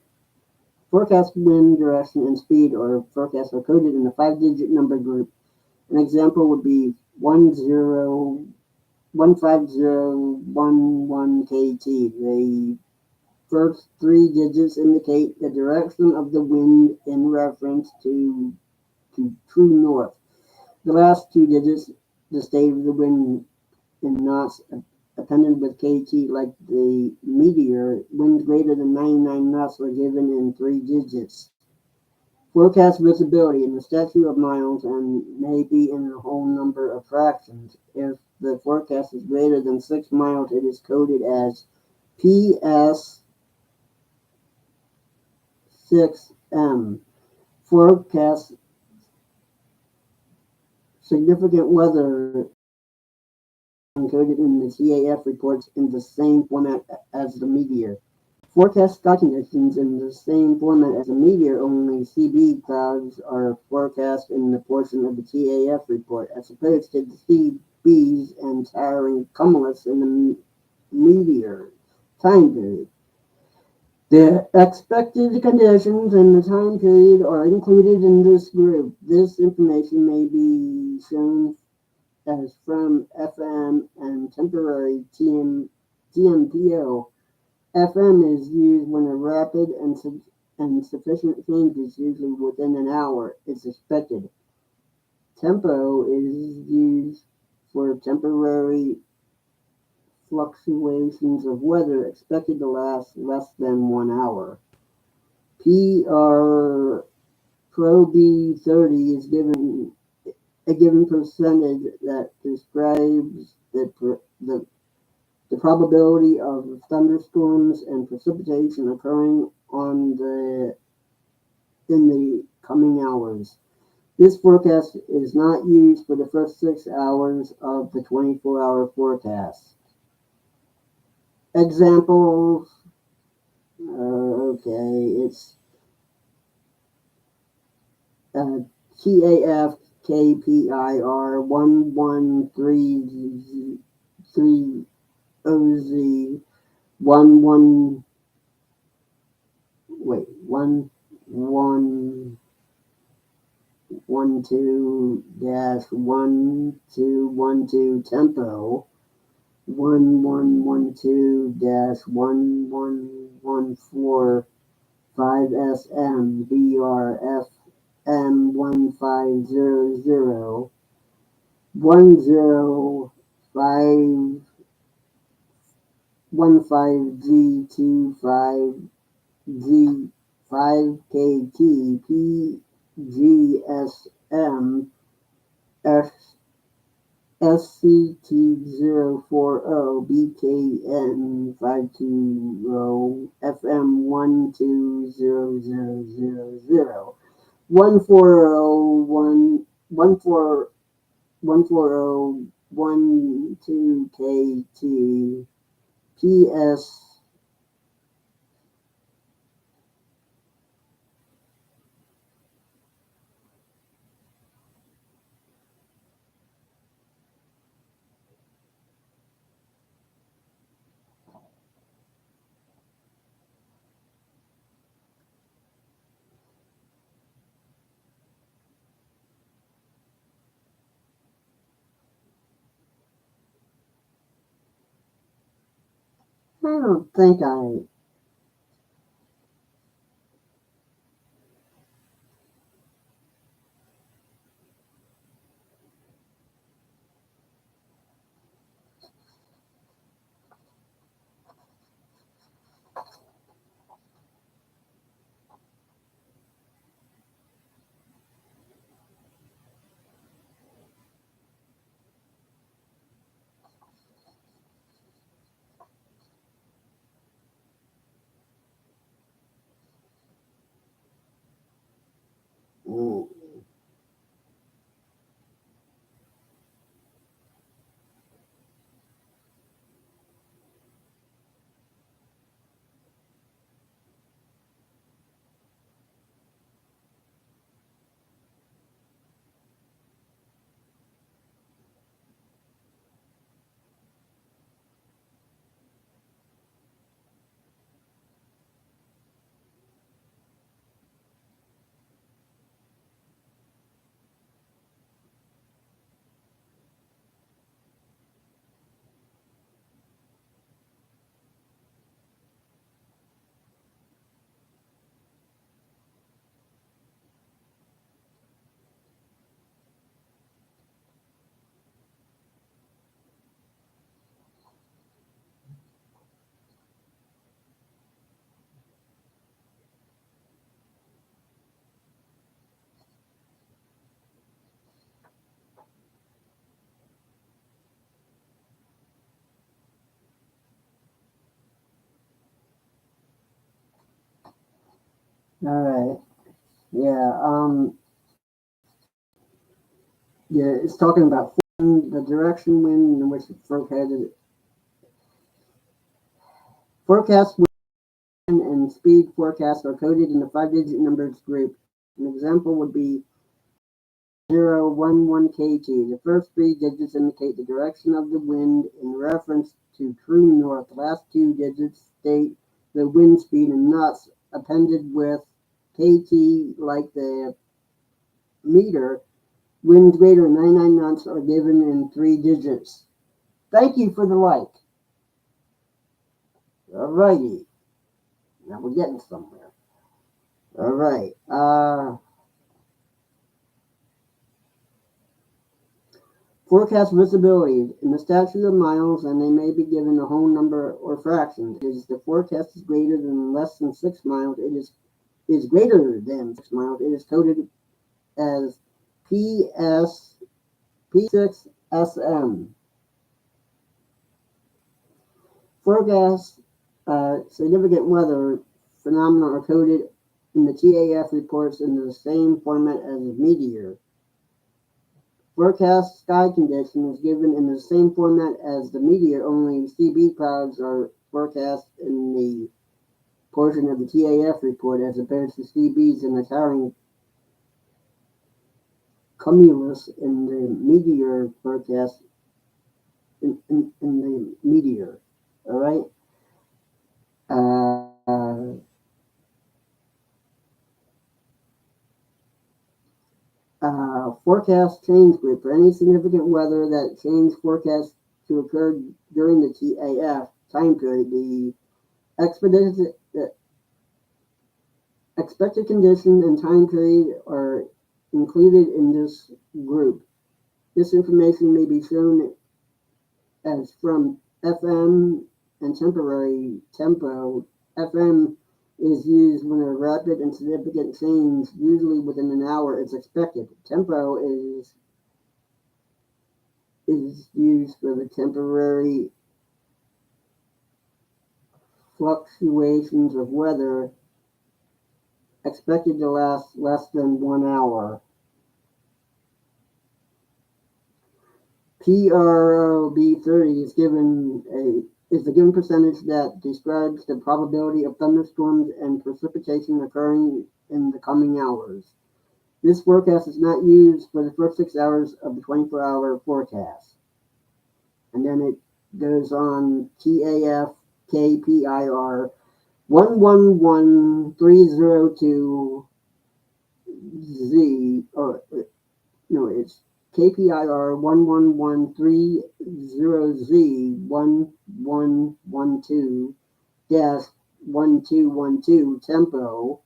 Speaker 1: Forecast wind direction and speed or forecast are coded in a 5-digit number group. An example would be 15011 KT. The first 3 digits indicate the direction of the wind in reference to true north. The last 2 digits, the state of the wind in knots, appended with KT like the meteor. Winds greater than 99 knots were given in 3 digits. Forecast visibility in the statute of miles and may be in a whole number of fractions. If the forecast is greater than 6 miles, it is coded as PS6M. Forecast significant weather encoded in the TAF reports in the same format as the meteor. Forecast sky conditions in the same format as the meteor, only CB clouds are forecast in the portion of the TAF report, as opposed to the CBs and towering cumulus in the meteor time period. The expected conditions and the time period are included in this group. This information may be shown as from FM and temporary TMPO. FM is used when a rapid and sufficient change is usually within an hour is expected. Tempo is used for temporary fluctuations of weather expected to last less than 1 hour. PR Pro B30 is given a given percentage that describes the probability of thunderstorms and precipitation occurring in the coming hours. This forecast is not used for the first 6 hours of the 24-hour forecast. Examples. It's TAF KPIR 1133 OZ 11 1112-1212 tempo 1112-1114 5SM BRF M1500 105 15G25 G5KT PGSM SCT040 BKN520 FM 120000. 14012 PS. I don't think I. Mm, all right. Yeah. Yeah. It's talking about the direction wind in which the forecast wind and speed forecasts are coded in a 5-digit numbers group. An example would be 011 kg. The first 3 digits indicate the direction of the wind in reference to true north. The last 2 digits state the wind speed in knots, appended with kT like the meter. Winds greater than 99 knots are given in 3 digits. Thank you for the like. Alrighty. Now we're getting somewhere. Alright. Forecast visibility in the statute of miles, and they may be given a whole number or fractions. Is the forecast is greater than less than 6 miles, it is greater than 6 miles. It is coded as PS P6SM. Forecast significant weather phenomena are coded in the TAF reports in the same format as meteor. Forecast sky condition is given in the same format as the meteor, only CB clouds are forecast in the portion of the TAF report as opposed to CBs in the towering cumulus in the meteor forecast in the meteor. All right. Forecast change group for any significant weather that change forecast to occur during the TAF time period. The expedited expected condition and time period are included in this group. This information may be shown as from FM and temporary tempo. FM is used when a rapid and significant change, usually within an hour, is expected. Tempo is used for the temporary fluctuations of weather expected to last less than 1 hour. PROB30 is the given percentage that describes the probability of thunderstorms and precipitation occurring in the coming hours. This forecast is not used for the first 6 hours of the 24-hour forecast. And then it goes on TAF KPIR 111302 Z, or no, it's KPIR 111300Z 1112 dash 1212 tempo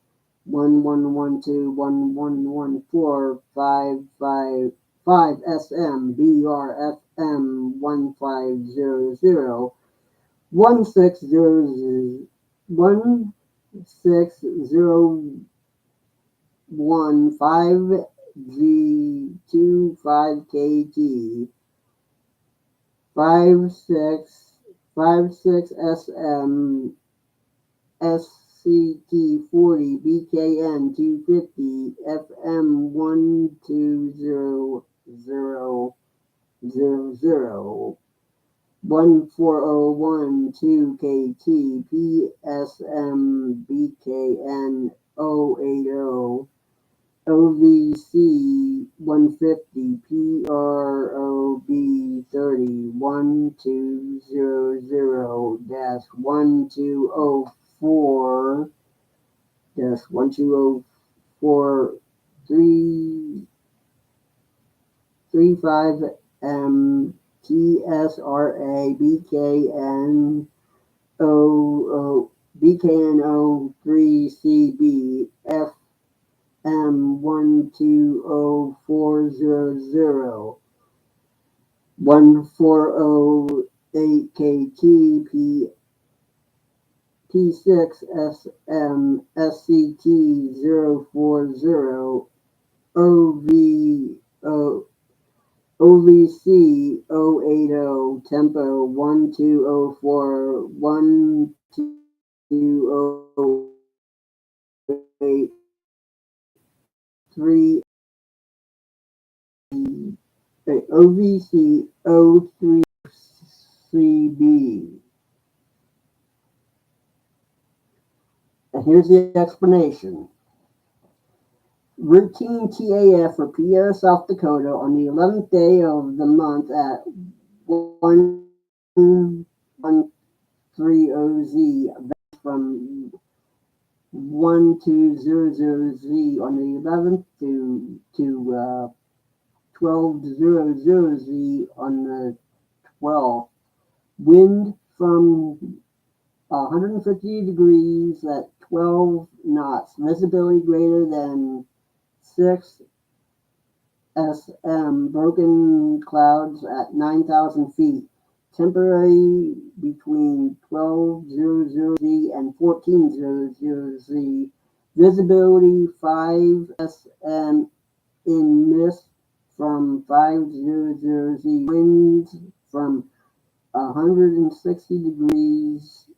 Speaker 1: 1112111455 SM BRFM 1500 1601 G25KT 5656SM SCT40 BKN 250 FM 12000 1401 KT PSM BKN 080 OVC 150 PROB 30 1200 1204 1204 35 M TSRA BKN 03CB FM 120400 1408 KT P6SM SCT 040 OVC 080 tempo 1204 1208 3 OVC 03CB. And here's the explanation. Routine TAF for Pierre, South Dakota on the 11th day of the month at 1130Z from 1200Z on the 11th to 1200Z on the 12th. Wind from 150 degrees at 12 knots. Visibility greater than 6 SM. Broken clouds at 9,000 feet. Temporary between 1200Z and 1400Z. Visibility 5 SM in mist from 500Z. Winds from 160 degrees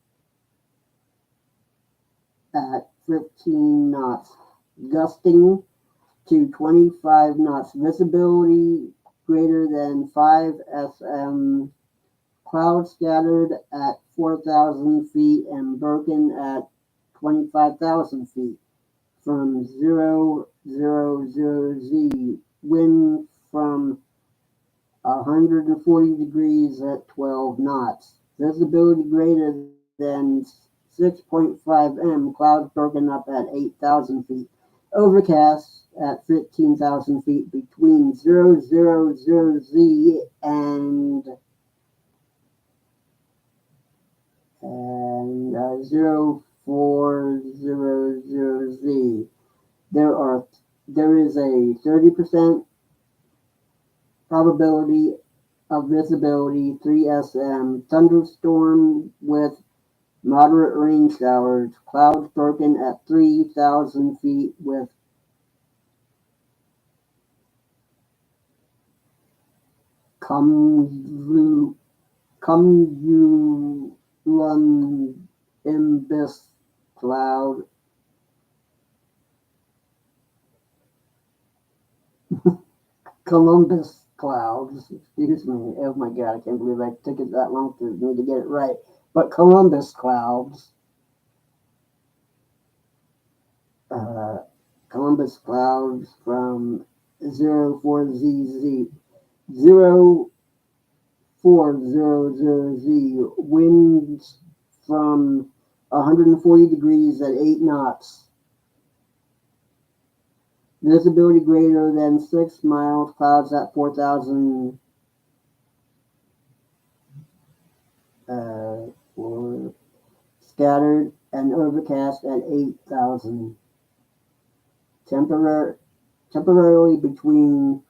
Speaker 1: at 15 knots. Gusting to 25 knots. Visibility greater than 5 SM. Clouds scattered at 4,000 feet and broken at 25,000 feet. From 000Z. Wind from 140 degrees at 12 knots. Visibility greater than 6.5 M. Clouds broken up at 8,000 feet. Overcast at 15,000 feet between 000Z and 0400Z. There is a 30% probability of visibility 3 SM. Thunderstorm with moderate rain showers. Clouds broken at 3,000 feet with cumulonimbus cloud Columbus clouds. Excuse me. Oh my God, I can't believe I took it that long for me to get it right. But Columbus clouds. Uh, Columbus clouds from 04ZZ 0400Z winds from 140 degrees at 8 knots. Visibility greater than 6 miles. Clouds at 4,000. Or scattered and overcast at 8,000. Temporarily between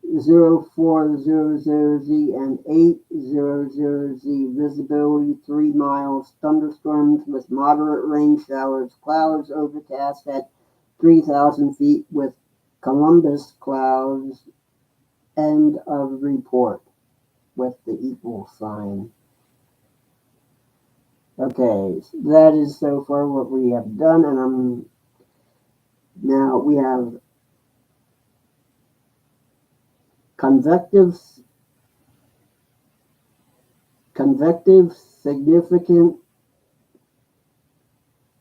Speaker 1: 0400Z and 800Z. Visibility 3 miles. Thunderstorms with moderate rain showers. Clouds overcast at 3,000 feet with Columbus clouds. End of report with the equal sign. Okay, so that is so far what we have done, and now we have convective significant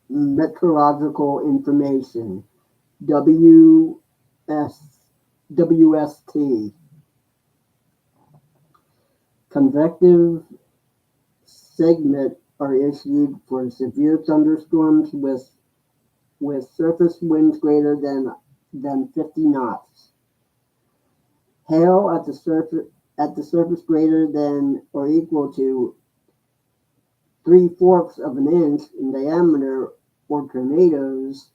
Speaker 1: meteorological information, WST. Convective segment are issued for severe thunderstorms with surface winds greater than 50 knots. Hail at the surface greater than or equal to 3/4 of an inch in diameter, or tornadoes.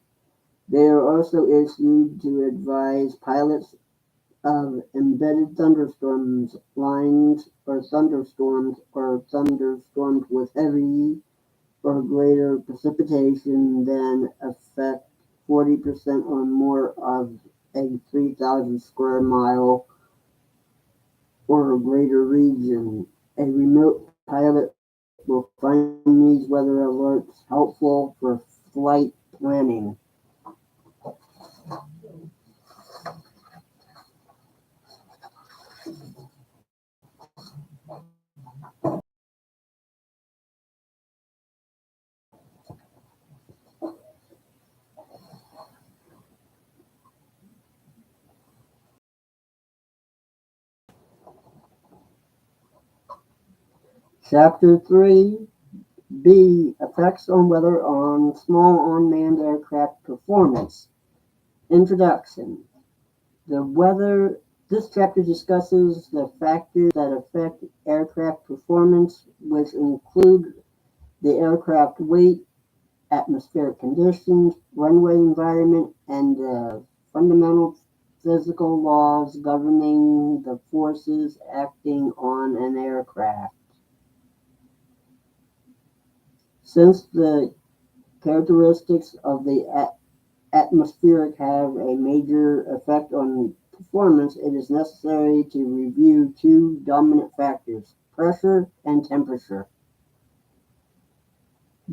Speaker 1: They are also issued to advise pilots of embedded thunderstorms lines or thunderstorms with heavy or greater precipitation than affect 40% or more of a 3,000 square mile or greater region. A remote pilot will find these weather alerts helpful for flight planning. Chapter 3B, Effects on Weather on Small Unmanned Aircraft Performance. Introduction. This chapter discusses the factors that affect aircraft performance, which include the aircraft weight, atmospheric conditions, runway environment, and the fundamental physical laws governing the forces acting on an aircraft. Since the characteristics of the atmospheric have a major effect on performance, it is necessary to review two dominant factors: pressure and temperature.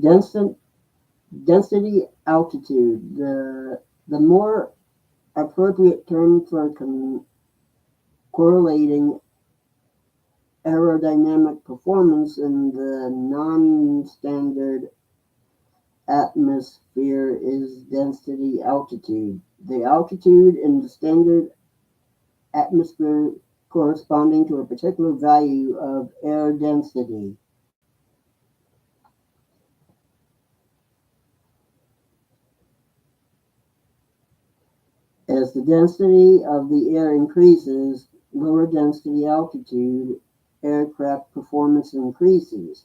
Speaker 1: Density altitude. The more appropriate term for correlating aerodynamic performance in the non-standard atmosphere is density altitude. The altitude in the standard atmosphere corresponding to a particular value of air density. As the density of the air increases, lower density altitude aircraft performance increases.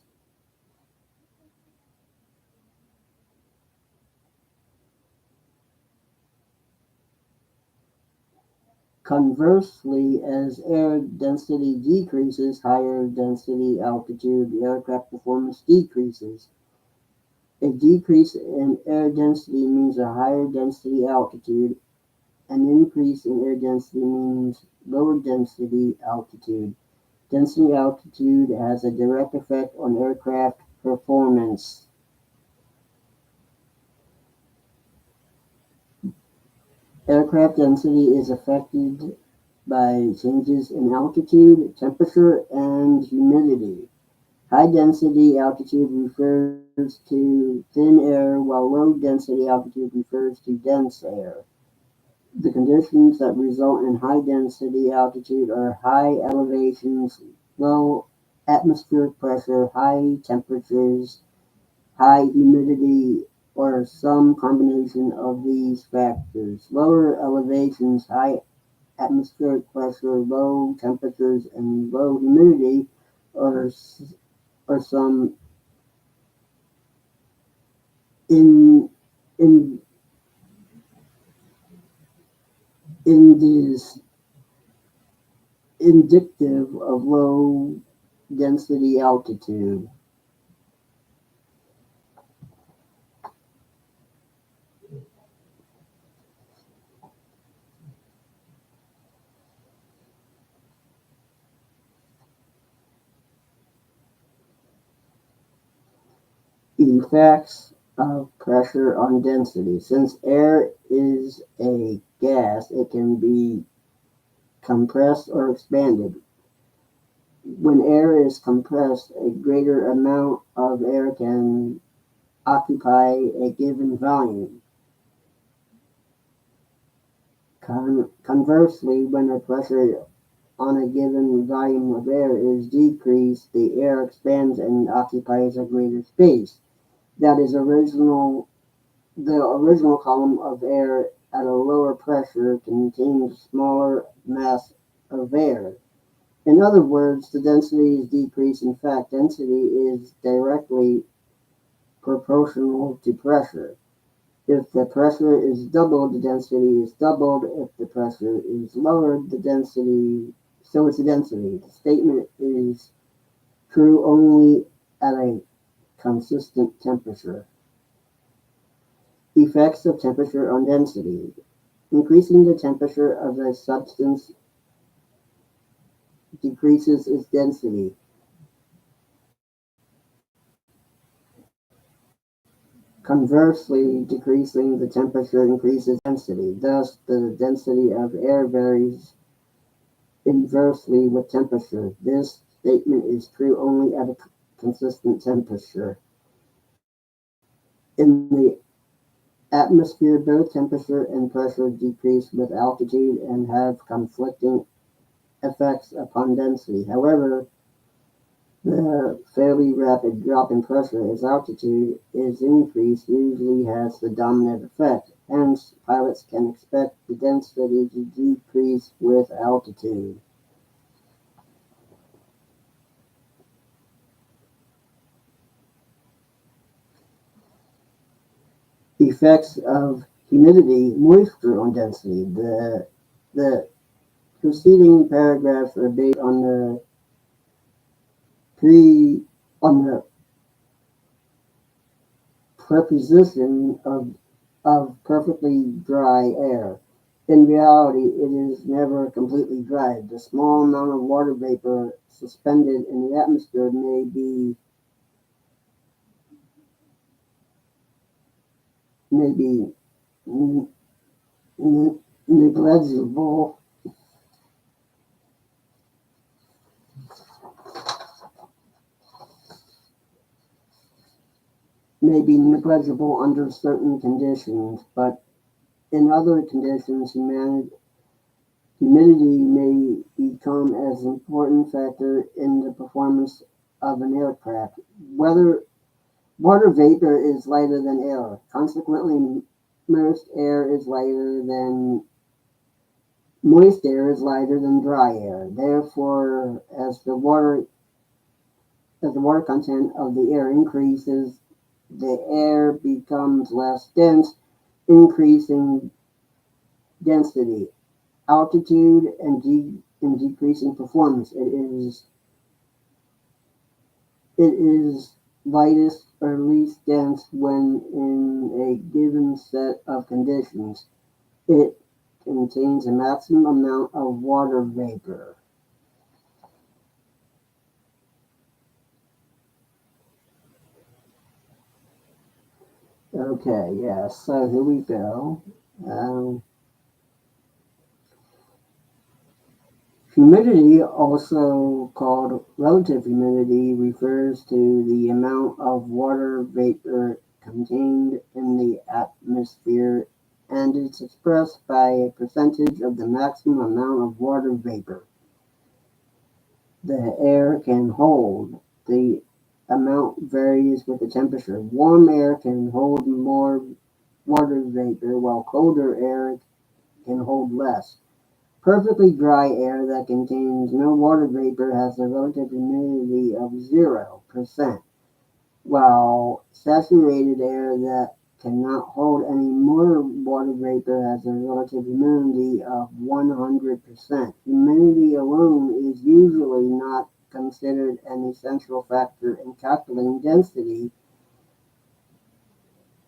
Speaker 1: Conversely, as air density decreases, higher density altitude aircraft performance decreases. A decrease in air density means a higher density altitude. An increase in air density means lower density altitude. Density altitude has a direct effect on aircraft performance. Aircraft density is affected by changes in altitude, temperature, and humidity. High density altitude refers to thin air, while low density altitude refers to dense air. The conditions that result in high density altitude are high elevations, low atmospheric pressure, high temperatures, high humidity, or some combination of these factors. Lower elevations, high atmospheric pressure, low temperatures, and low humidity are, are some in in in this indicative of low density altitude. Effects of pressure on density. Since air is a gas, it can be compressed or expanded. When air is compressed, a greater amount of air can occupy a given volume. Conversely, when the pressure on a given volume of air is decreased, the air expands and occupies a greater space. That is the original column of air at a lower pressure contains a smaller mass of air. In other words, the density is decreased. In fact, density is directly proportional to pressure. If the pressure is doubled, the density is doubled. If the pressure is lowered, the density, so is the density. The statement is true only at a consistent temperature. Effects of temperature on density. Increasing the temperature of a substance decreases its density. Conversely, decreasing the temperature increases density. Thus, the density of air varies inversely with temperature. This statement is true only at a consistent temperature. In the atmosphere, both temperature and pressure decrease with altitude and have conflicting effects upon density. However, the fairly rapid drop in pressure as altitude is increased usually has the dominant effect. Hence, pilots can expect the density to decrease with altitude. Effects of humidity, moisture on density. The preceding paragraphs are based on pre the preposition of perfectly dry air. In reality, it is never completely dry. The small amount of water vapor suspended in the atmosphere may be n- negligible under certain conditions, but in other conditions, humidity may become an important factor in the performance of an aircraft. Whether water vapor is lighter than air, consequently, most air is lighter than moist air is lighter than dry air. Therefore, as the water content of the air increases, the air becomes less dense, increasing density, altitude, and decreasing performance. It is lightest or least dense when in a given set of conditions. It contains a maximum amount of water vapor. Okay, yeah, so here we go. Um, Humidity, also called relative humidity, refers to the amount of water vapor contained in the atmosphere and is expressed by a percentage of the maximum amount of water vapor the air can hold. The amount varies with the temperature. Warm air can hold more water vapor, while colder air can hold less. Perfectly dry air that contains no water vapor has a relative humidity of 0%, while saturated air that cannot hold any more water vapor has a relative humidity of 100%. Humidity alone is usually not considered an essential factor in calculating density,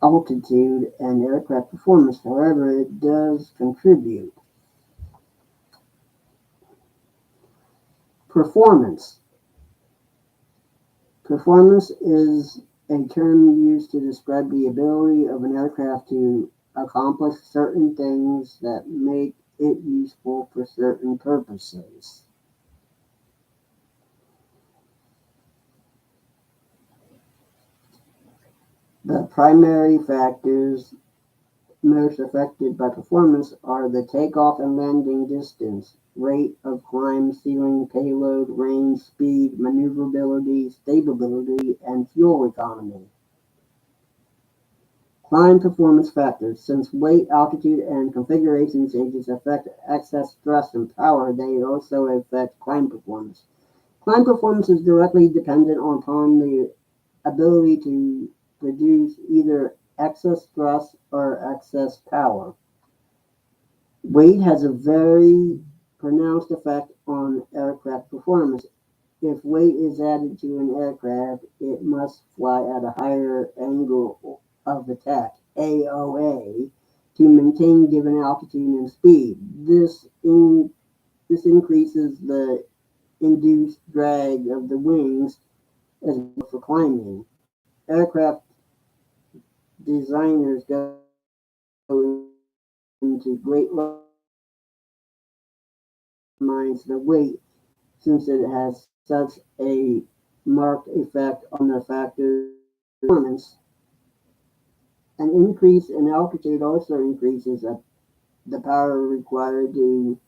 Speaker 1: altitude, and aircraft performance. However, it does contribute. Performance. Performance is a term used to describe the ability of an aircraft to accomplish certain things that make it useful for certain purposes. The primary factors most affected by performance are the takeoff and landing distance, rate of climb, ceiling, payload, range, speed, maneuverability, stability, and fuel economy. Climb performance factors. Since weight, altitude, and configuration changes affect excess thrust and power, they also affect climb performance. Climb performance is directly dependent upon the ability to produce either excess thrust or excess power. Weight has a very pronounced effect on aircraft performance. If weight is added to an aircraft, it must fly at a higher angle of attack (AOA) to maintain given altitude and speed. This increases the induced drag of the wings as well for climbing. Aircraft designers go into great lengths to minimize the weight since it has such a marked effect on the factor performance. An increase in altitude also increases the power required to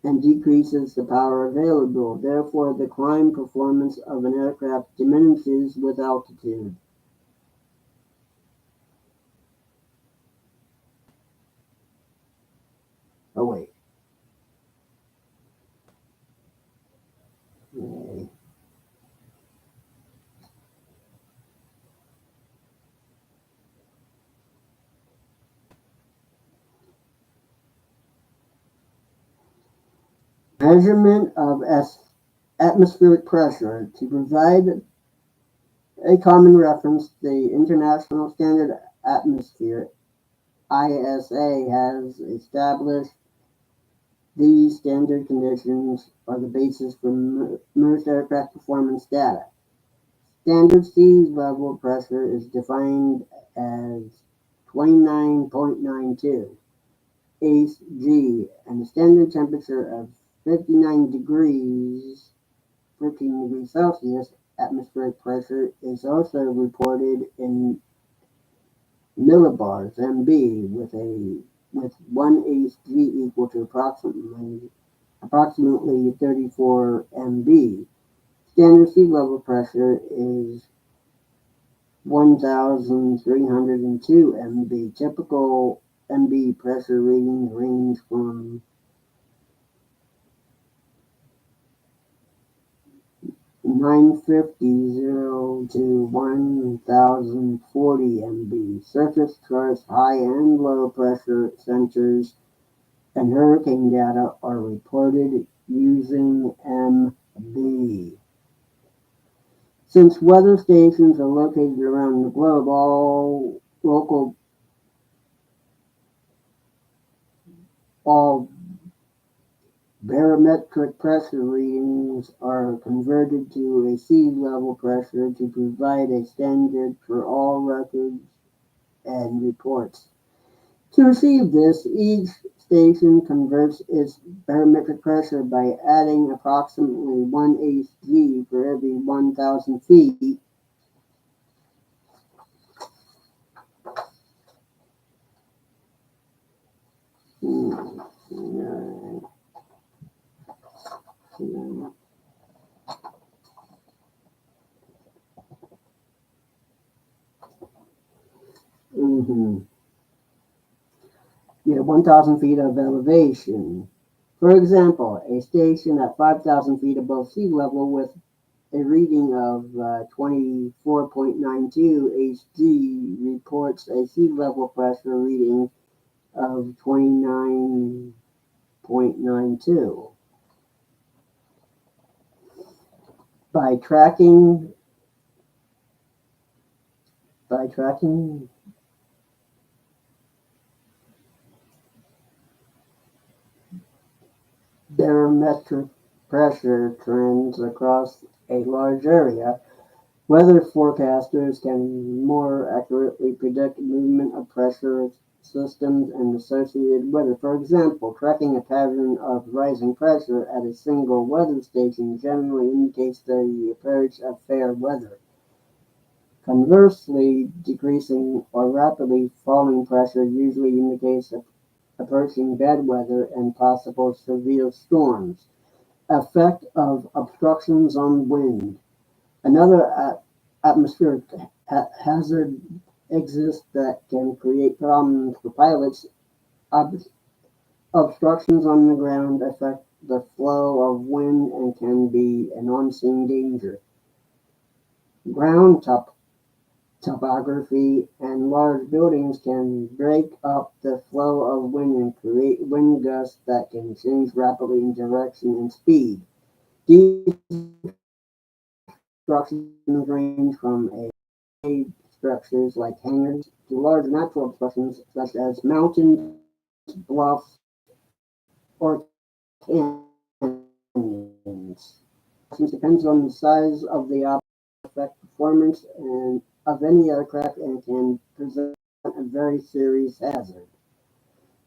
Speaker 1: and decreases the power available. Therefore, the climb performance of an aircraft diminishes with altitude. Oh wait. Okay. Measurement of atmospheric pressure. To provide a common reference, the International Standard Atmosphere (ISA) has established these standard conditions are the basis for most aircraft performance data. Standard sea level pressure is defined as 29.92 ACE-G, and the standard temperature of 59 degrees 13 degrees Celsius atmospheric pressure is also reported in millibars (MB) with one ACE-G equal to approximately 34 MB. Standard sea level pressure is 1,302 MB. Typical MB pressure readings range from 950 to 1,040 MB. Surface charts, high and low pressure sensors, and hurricane data are reported using MB. Since weather stations are located around the globe, all barometric pressure readings are converted to a sea level pressure to provide a standard for all records and reports. To receive this, each station converts its barometric pressure by adding approximately 1 hg for every 1,000 feet. Mm-hmm. Yeah, 1,000 feet of elevation. For example, a station at 5,000 feet above sea level with a reading of 24.92 Hg reports a sea level pressure reading of 29.92. By tracking by tracking barometric pressure trends across a large area, weather forecasters can more accurately predict movement of pressure systems and associated weather. For example, tracking a pattern of rising pressure at a single weather station generally indicates the approach of fair weather. Conversely, decreasing or rapidly falling pressure usually indicates approaching bad weather and possible severe storms. Effect of obstructions on wind. Another atmospheric hazard exists that can create problems for pilots. Ob- Obstructions on the ground affect the flow of wind and can be an on-scene danger. Ground topography and large buildings can break up the flow of wind and create wind gusts that can change rapidly in direction and speed. These obstructions range from structures like hangars to large natural obstructions such as mountains, bluffs, or canyons. It depends on the size of the object, affect performance and of any aircraft, and can present a very serious hazard.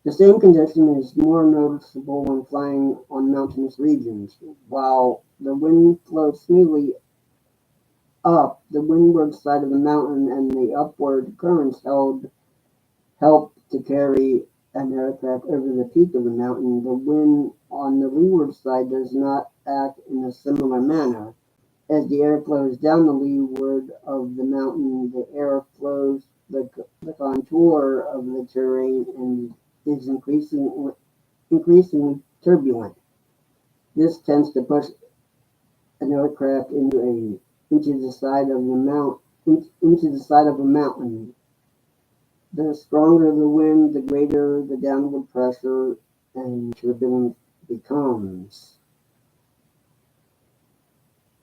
Speaker 1: The same condition is more noticeable when flying on mountainous regions. While the wind flows smoothly up the windward side of the mountain and the upward currents help to carry an aircraft over the peak of the mountain, the wind on the leeward side does not act in a similar manner. As the air flows down the leeward of the mountain, the air flows the contour of the terrain and is increasingly turbulent. This tends to push an aircraft into the side of the into the side of a mountain. The stronger the wind, the greater the downward pressure and turbulence becomes.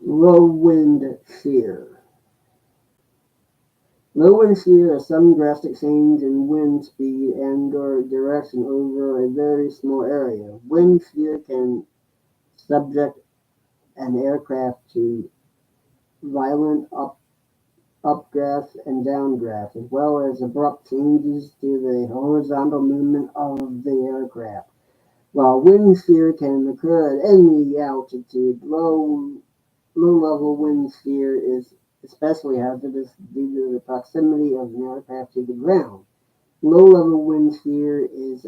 Speaker 1: Low wind shear. Low wind shear is some drastic change in wind speed and/or direction over a very small area. Wind shear can subject an aircraft to violent updrafts and downdrafts, as well as abrupt changes to the horizontal movement of the aircraft. While wind shear can occur at any altitude, low-level wind shear is especially hazardous due to the proximity of an aircraft to the ground. Low-level wind shear is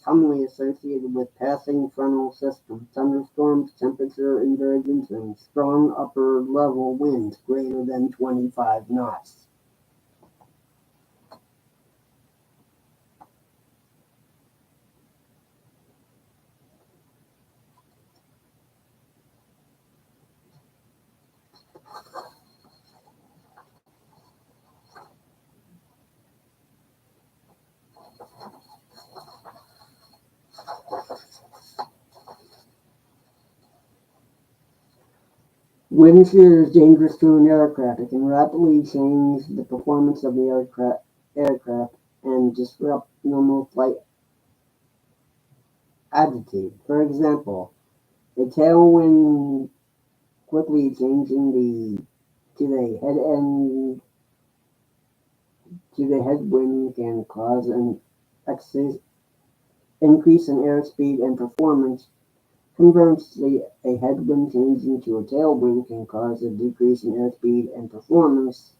Speaker 1: commonly associated with passing frontal systems, thunderstorms, temperature inversions, and strong upper-level winds greater than 25 knots. Wind shear is dangerous to an aircraft. It can rapidly change the performance of the aircraft and disrupt normal flight attitude. For example, a tailwind quickly changing to the head end to the headwind can cause an increase in airspeed and performance. Conversely, a headwind changing to a tailwind can cause a decrease in airspeed and performance.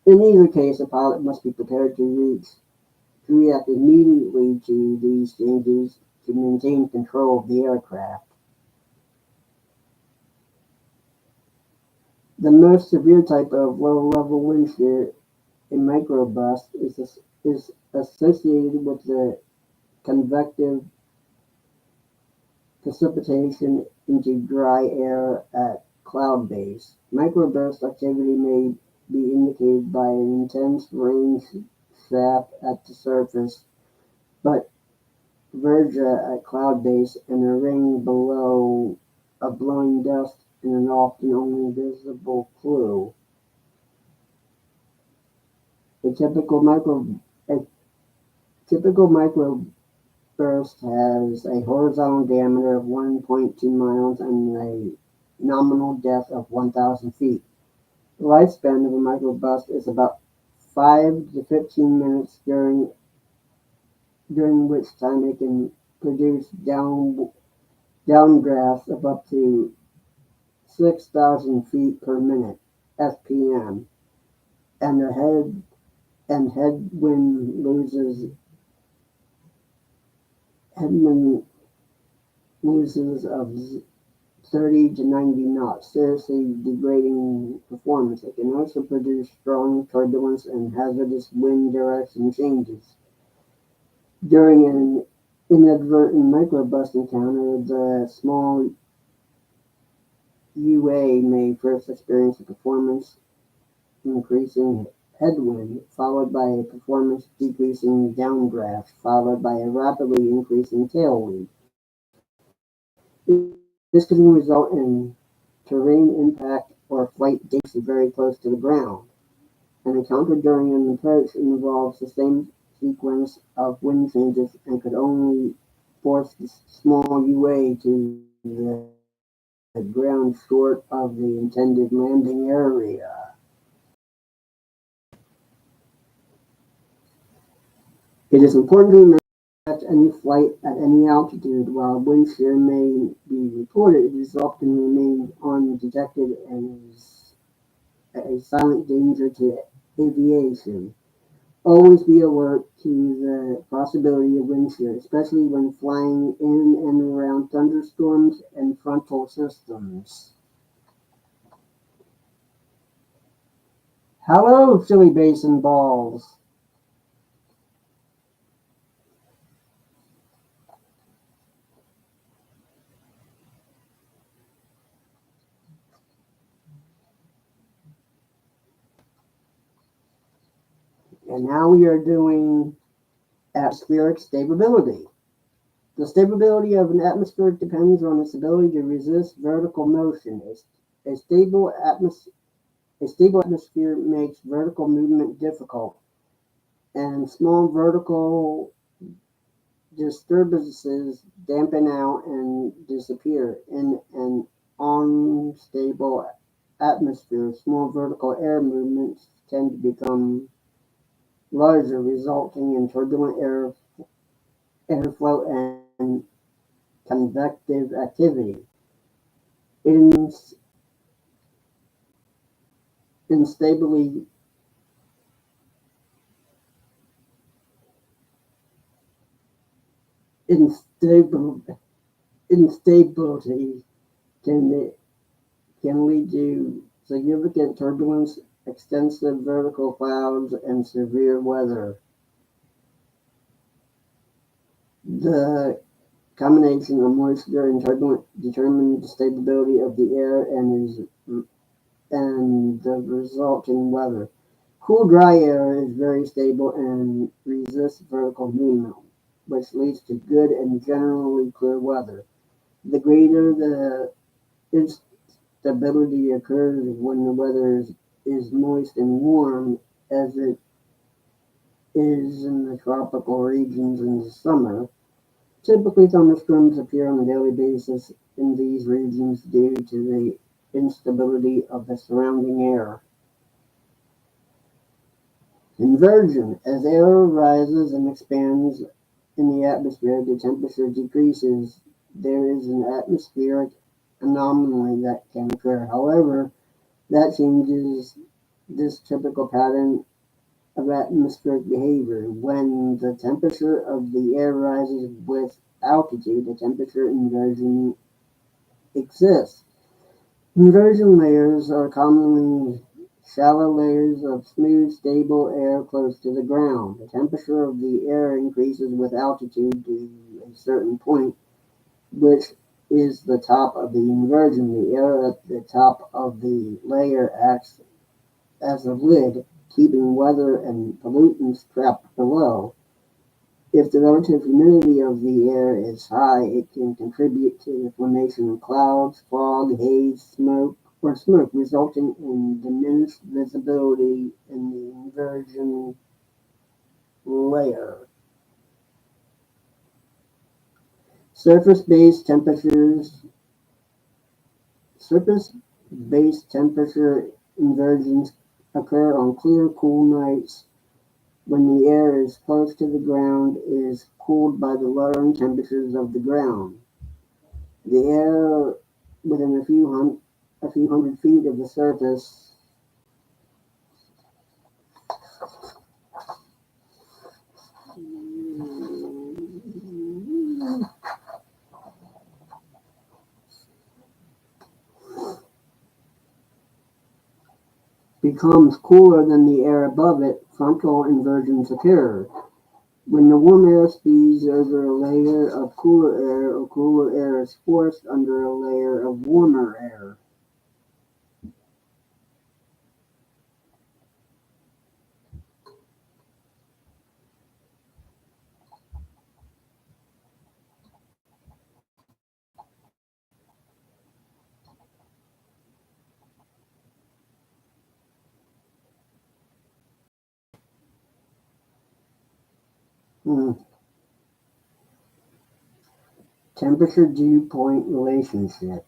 Speaker 1: In either case, a pilot must be prepared to react immediately to these changes to maintain control of the aircraft. The most severe type of low-level wind shear, a microburst, is associated with the convective precipitation into dry air at cloud base. Microburst activity may be indicated by an intense rain shaft at the surface, but verdure at cloud base and a ring below of blowing dust and an often only visible clue. A typical microburst has a horizontal diameter of 1.2 miles and a nominal depth of 1,000 feet. The lifespan of a microburst is about 5 to 15 minutes, during which time it can produce downdrafts of up to 6,000 feet per minute (fpm), and the headwind loses of 30 to 90 knots, seriously degrading performance. It can also produce strong turbulence and hazardous wind direction changes. During an inadvertent microburst encounter, the small UA may first experience a performance increasing headwind, followed by a performance decreasing downdraft, followed by a rapidly increasing tailwind. This can result in terrain impact or flight dangerously very close to the ground. An encounter during an approach involves the same sequence of wind changes and could only force the small UA to the ground short of the intended landing area. It is important to remember that any flight at any altitude, while wind shear may be reported, it is often remained undetected and is a silent danger to aviation. Always be alert to the possibility of wind shear, especially when flying in and around thunderstorms and frontal systems. Hello, silly basin balls. And now we are doing atmospheric stability. The stability of an atmosphere depends on its ability to resist vertical motion. A stable atmosphere makes vertical movement difficult, and small vertical disturbances dampen out and disappear. In an unstable atmosphere, small vertical air movements tend to become larger, resulting in turbulent airflow and convective activity. In, instability instabil, Instability can, can lead to significant turbulence, extensive vertical clouds, and severe weather. The combination of moisture and turbulence determines the stability of the air and the resulting weather. Cool, dry air is very stable and resists vertical movement, which leads to good and generally clear weather. The greater the instability occurs when the weather is moist and warm, as it is in the tropical regions in the summer. Typically, thunderstorms appear on a daily basis in these regions due to the instability of the surrounding air. Inversion: as air rises and expands in the atmosphere, the temperature decreases. There is an atmospheric anomaly that can occur. However, that changes this typical pattern of atmospheric behavior. When the temperature of the air rises with altitude, a temperature inversion exists. Inversion layers are commonly shallow layers of smooth, stable air close to the ground. The temperature of the air increases with altitude to a certain point, which is the top of the inversion. The air at the top of the layer acts as a lid, keeping weather and pollutants trapped below. If the relative humidity of the air is high, it can contribute to the formation of clouds, fog, haze, smoke, resulting in diminished visibility in the inversion layer. Surface-based temperatures, surface-based temperature inversions occur on clear, cool nights when the air is close to the ground is cooled by the lowering temperatures of the ground. The air within a few hundred feet of the surface becomes cooler than the air above it. Frontal inversions occur. When the warm air speeds over a layer of cooler air, or cooler air is forced under a layer of warmer air. Hmm. Temperature dew point relationship.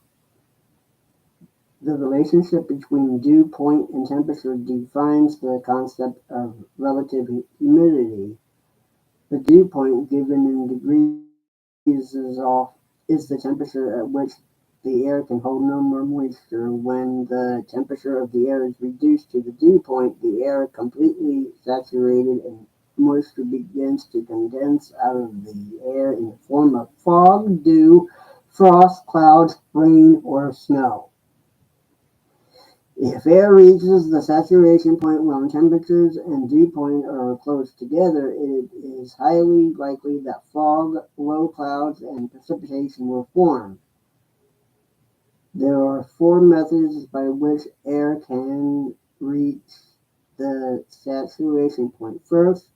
Speaker 1: The relationship between dew point and temperature defines the concept of relative humidity. The dew point, given in degrees, is the temperature at which the air can hold no more moisture. When the temperature of the air is reduced to the dew point, the air completely saturated and moisture begins to condense out of the air in the form of fog, dew, frost, clouds, rain, or snow. If air reaches the saturation point when temperatures and dew point are close together, it is highly likely that fog, low clouds, and precipitation will form. There are four methods by which air can reach the saturation point. First,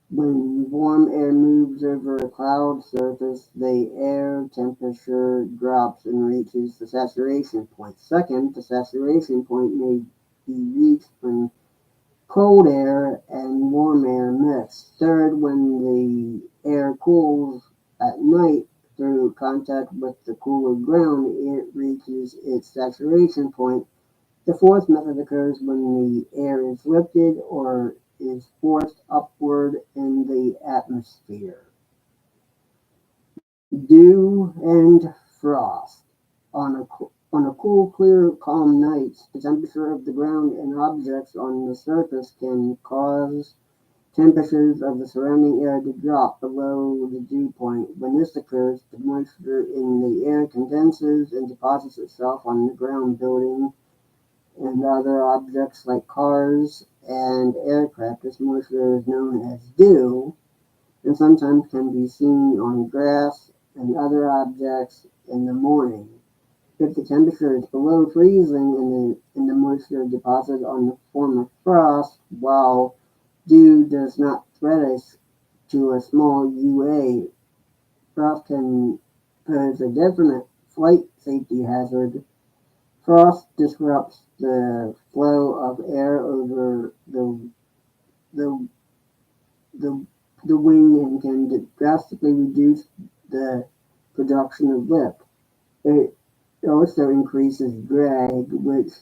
Speaker 1: when warm air moves over a cloud surface, the air temperature drops and reaches the saturation point. Second, the saturation point may be reached when cold air and warm air mix. Third, when the air cools at night through contact with the cooler ground, it reaches its saturation point. The fourth method occurs when the air is lifted or is forced upward in the atmosphere. Dew and frost. On a cool, clear, calm night, the temperature of the ground and objects on the surface can cause temperatures of the surrounding air to drop below the dew point. When this occurs, the moisture in the air condenses and deposits itself on the ground, building and other objects like cars and aircraft. This moisture is known as dew and sometimes can be seen on grass and other objects in the morning. If the temperature is below freezing and the moisture deposits on the form of frost, while dew does not threat us to a small UA, frost can pose a definite flight safety hazard. Frost disrupts the flow of air over the, the, the wing and can drastically reduce the production of lift. It also increases drag, which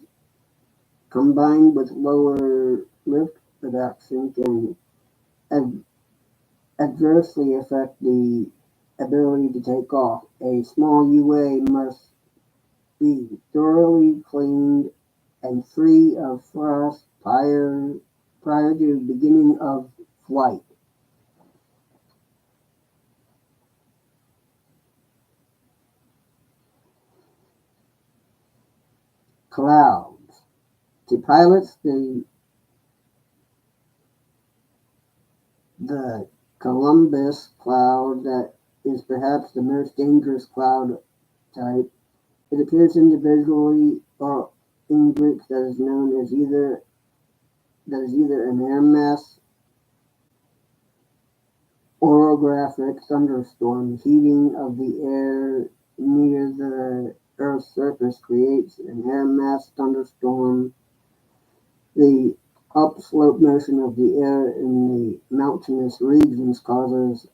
Speaker 1: combined with lower lift production can adversely affect the ability to take off. A small UA must be thoroughly cleaned and free of frost prior to beginning of flight. Clouds. To pilots, the Columbus cloud that is perhaps the most dangerous cloud type. It appears individually or in groups that is known as either an air mass orographic thunderstorm. Heating of the air near the Earth's surface creates an air mass thunderstorm. The upslope motion of the air in the mountainous regions causes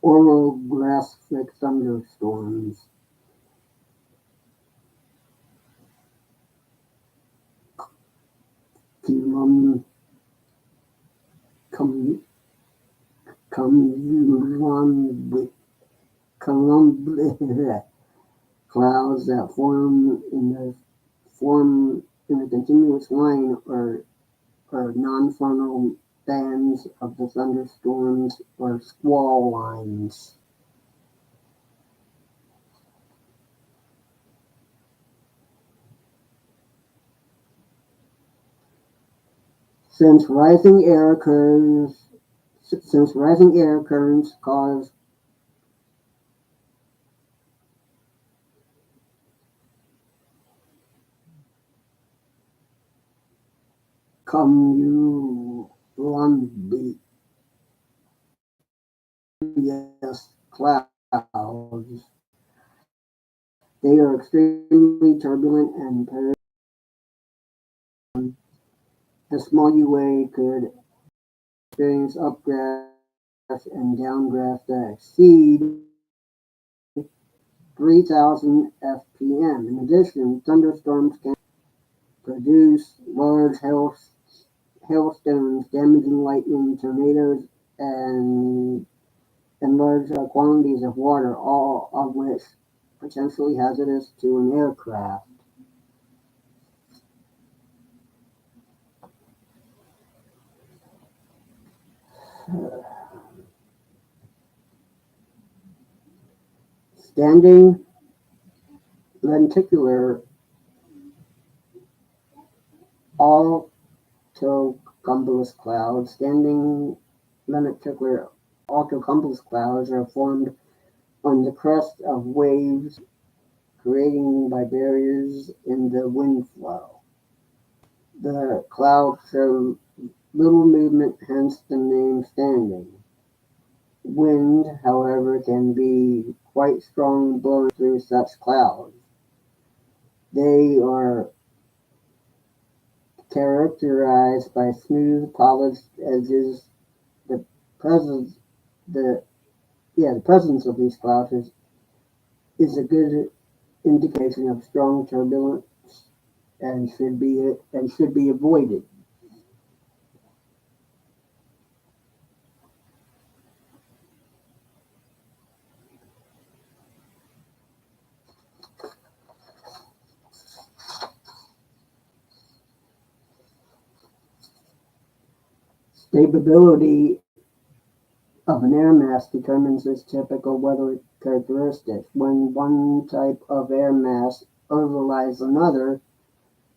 Speaker 1: orographic thunderstorms. Cumulonimbus clouds that form in a continuous line or non-frontal bands of the thunderstorms or squall lines. Since rising air currents cause cumulonimbus clouds, they are extremely turbulent and the small UA could experience updrafts and downdrafts that exceed 3,000 fpm. In addition, thunderstorms can produce large hailstones, damaging lightning, tornadoes, and large quantities of water, all of which potentially hazardous to an aircraft. Standing lenticular altocumulus clouds. Standing lenticular altocumulus clouds are formed on the crest of waves creating by barriers in the wind flow. The clouds show little movement, hence the name standing. Wind, however, can be quite strong blowing through such clouds. They are characterized by smooth, polished edges. The presence, the the presence of these clouds is a good indication of strong turbulence and should be avoided. Stability of an air mass determines its typical weather characteristics. When one type of air mass overlies another,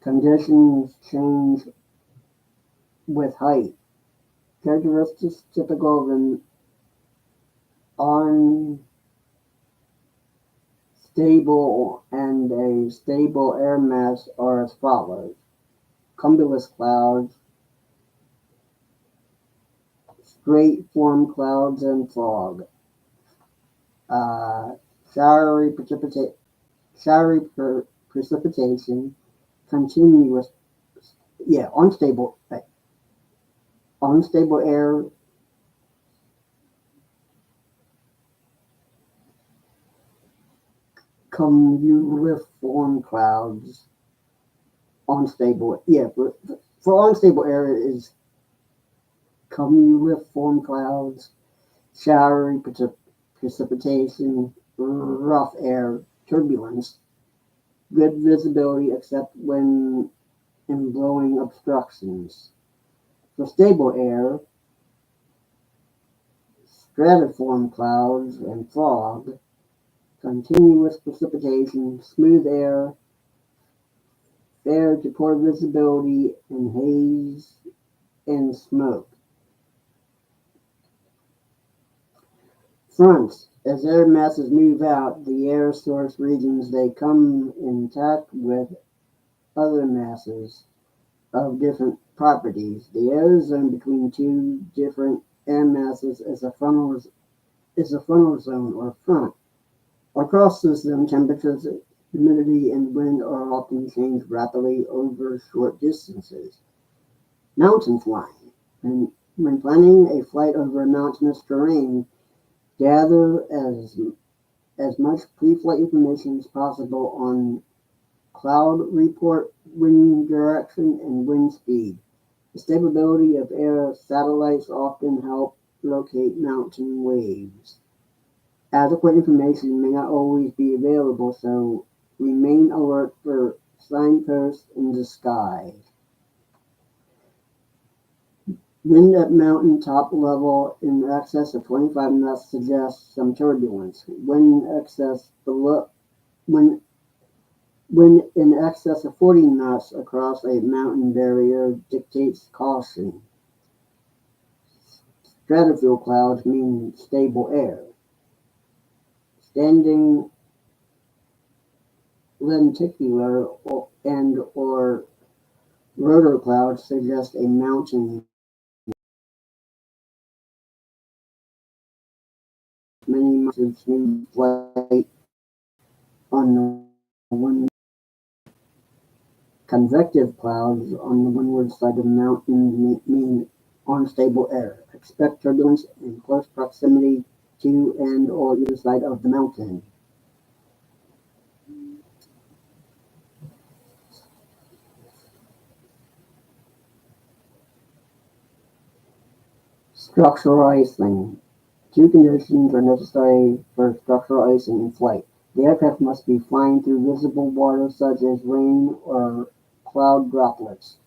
Speaker 1: conditions change with height. Characteristics typical of an unstable and a stable air mass are as follows: cumulus clouds, straight form clouds, and fog. Uh, showery precipitation, continuous, unstable air, cumuliform clouds, unstable. For unstable air is cumuloniform clouds, showery precipitation, rough air, turbulence, good visibility except when in blowing obstructions. For stable air, stratiform clouds and fog, continuous precipitation, smooth air, fair to poor visibility, and haze and smoke. Fronts. As air masses move out the air source regions, they come in touch with other masses of different properties. The air zone between two different air masses is a frontal zone or front. Across the zone, temperatures, humidity, and wind are often changed rapidly over short distances. Mountain flying. When planning a flight over mountainous terrain, gather as much pre-flight information as possible on cloud report, wind direction, and wind speed. The stability of air satellites often help locate mountain waves. Adequate information may not always be available, so remain alert for signposts in the sky. Wind at mountain top level in excess of 25 knots suggests some turbulence. Wind in excess of 40 knots across a mountain barrier dictates caution. Stratofield clouds mean stable air. Standing lenticular or rotor clouds suggest a mountain. Many miles of smooth flight on the wind. Convective clouds on the windward side of the mountain mean unstable air. Expect turbulence in close proximity to and or either side of the mountain. Structural icing. Two conditions are necessary for structural icing in flight. The aircraft must be flying through visible water such as rain or cloud droplets.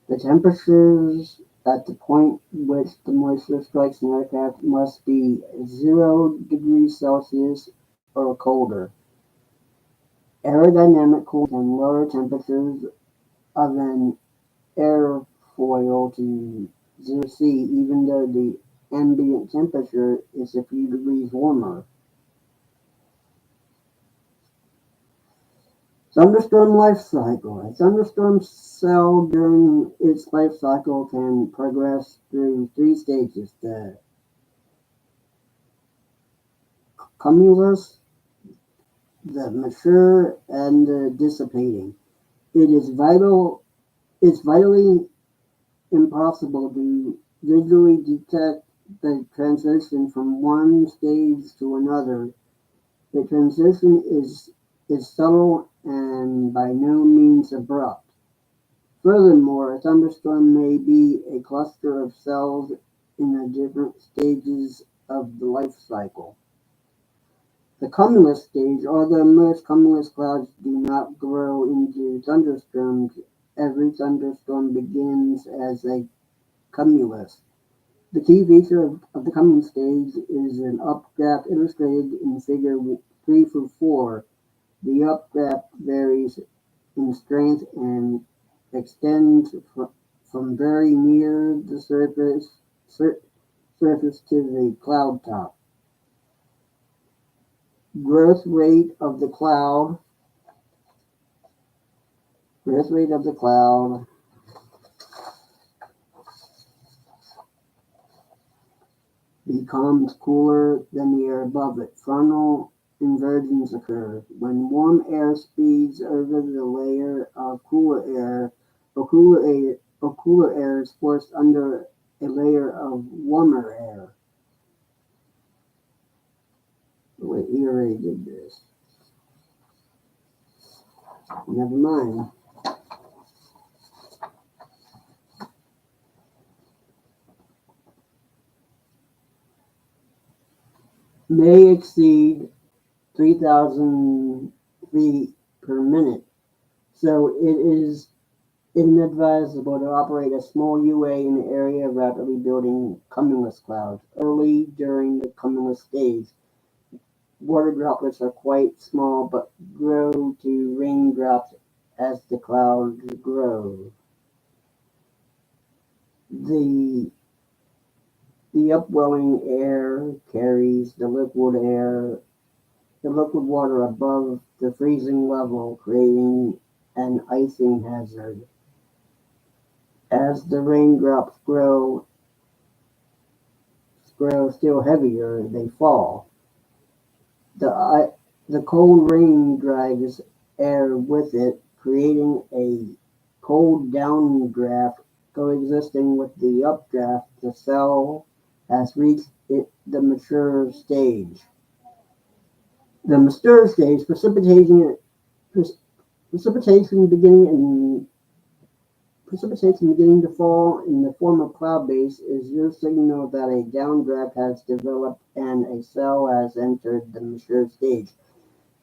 Speaker 1: The temperatures at the point which the moisture strikes an aircraft must be 0 degrees Celsius or colder. Aerodynamic cooling can lower temperatures of an airfoil to 0 C even though the ambient temperature is a few degrees warmer. Thunderstorm life cycle. A thunderstorm cell during its life cycle can progress through three stages: the cumulus, the mature, and the dissipating. It is vitally impossible to visually detect the transition from one stage to another. The transition is subtle and by no means abrupt. Furthermore, a thunderstorm may be a cluster of cells in the different stages of the life cycle. The cumulus stage, although most cumulus clouds do not grow into thunderstorms, every thunderstorm begins as a cumulus. The key feature of the cumulus stage is an updraft illustrated in figure 3-4. The updraft varies in strength and extends from very near the surface to the cloud top. Growth rate of the cloud. Growth rate of the cloud becomes cooler than the air above it. Frontal inversions occur. When warm air speeds over the layer of cooler air, or cooler air is forced under a layer of warmer air. Wait, we already did this. Never mind. may exceed 3,000 feet per minute. So it is inadvisable to operate a small UA in the area of rapidly building cumulus clouds. Early during the cumulus stage, water droplets are quite small but grow to raindrops as the clouds grow. The the upwelling air carries the liquid water above the freezing level, creating an icing hazard. As the raindrops grow still heavier, they fall. The cold rain drags air with it, creating a cold downdraft coexisting with the updraft. The cell has reached the mature stage. The mature stage, precipitation beginning in precipitation beginning to fall in the form of cloud base, is your signal that a downdraft has developed and a cell has entered the mature stage.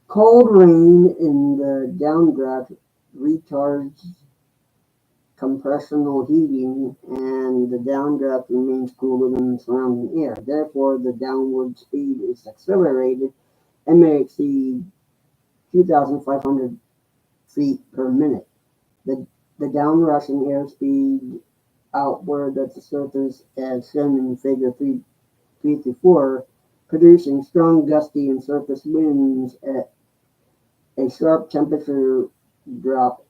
Speaker 1: Cold rain in the downdraft retards compressional heating, and the downdraft remains cooler than the surrounding air. Therefore, the downward speed is accelerated and may exceed 2,500 feet per minute. The, the downrushing airspeed outward at the surface, as shown in Figure 3 to 4, producing strong gusty and surface winds at a sharp temperature drop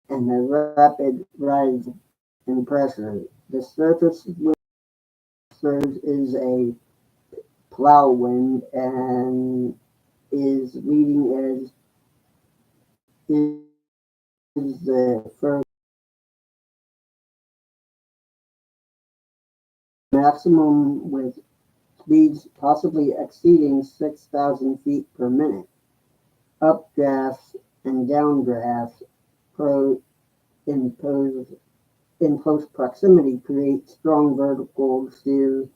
Speaker 1: and a rapid rise in pressure. The surface wind surge is a plow wind and is leading edge is the first maximum with speeds possibly exceeding 6,000 feet per minute. Updrafts and downdrafts pro impose in close proximity create strong vertical shear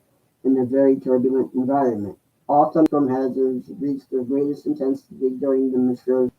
Speaker 1: in a very turbulent environment. All thunderstorm hazards reach their greatest intensity during the mature.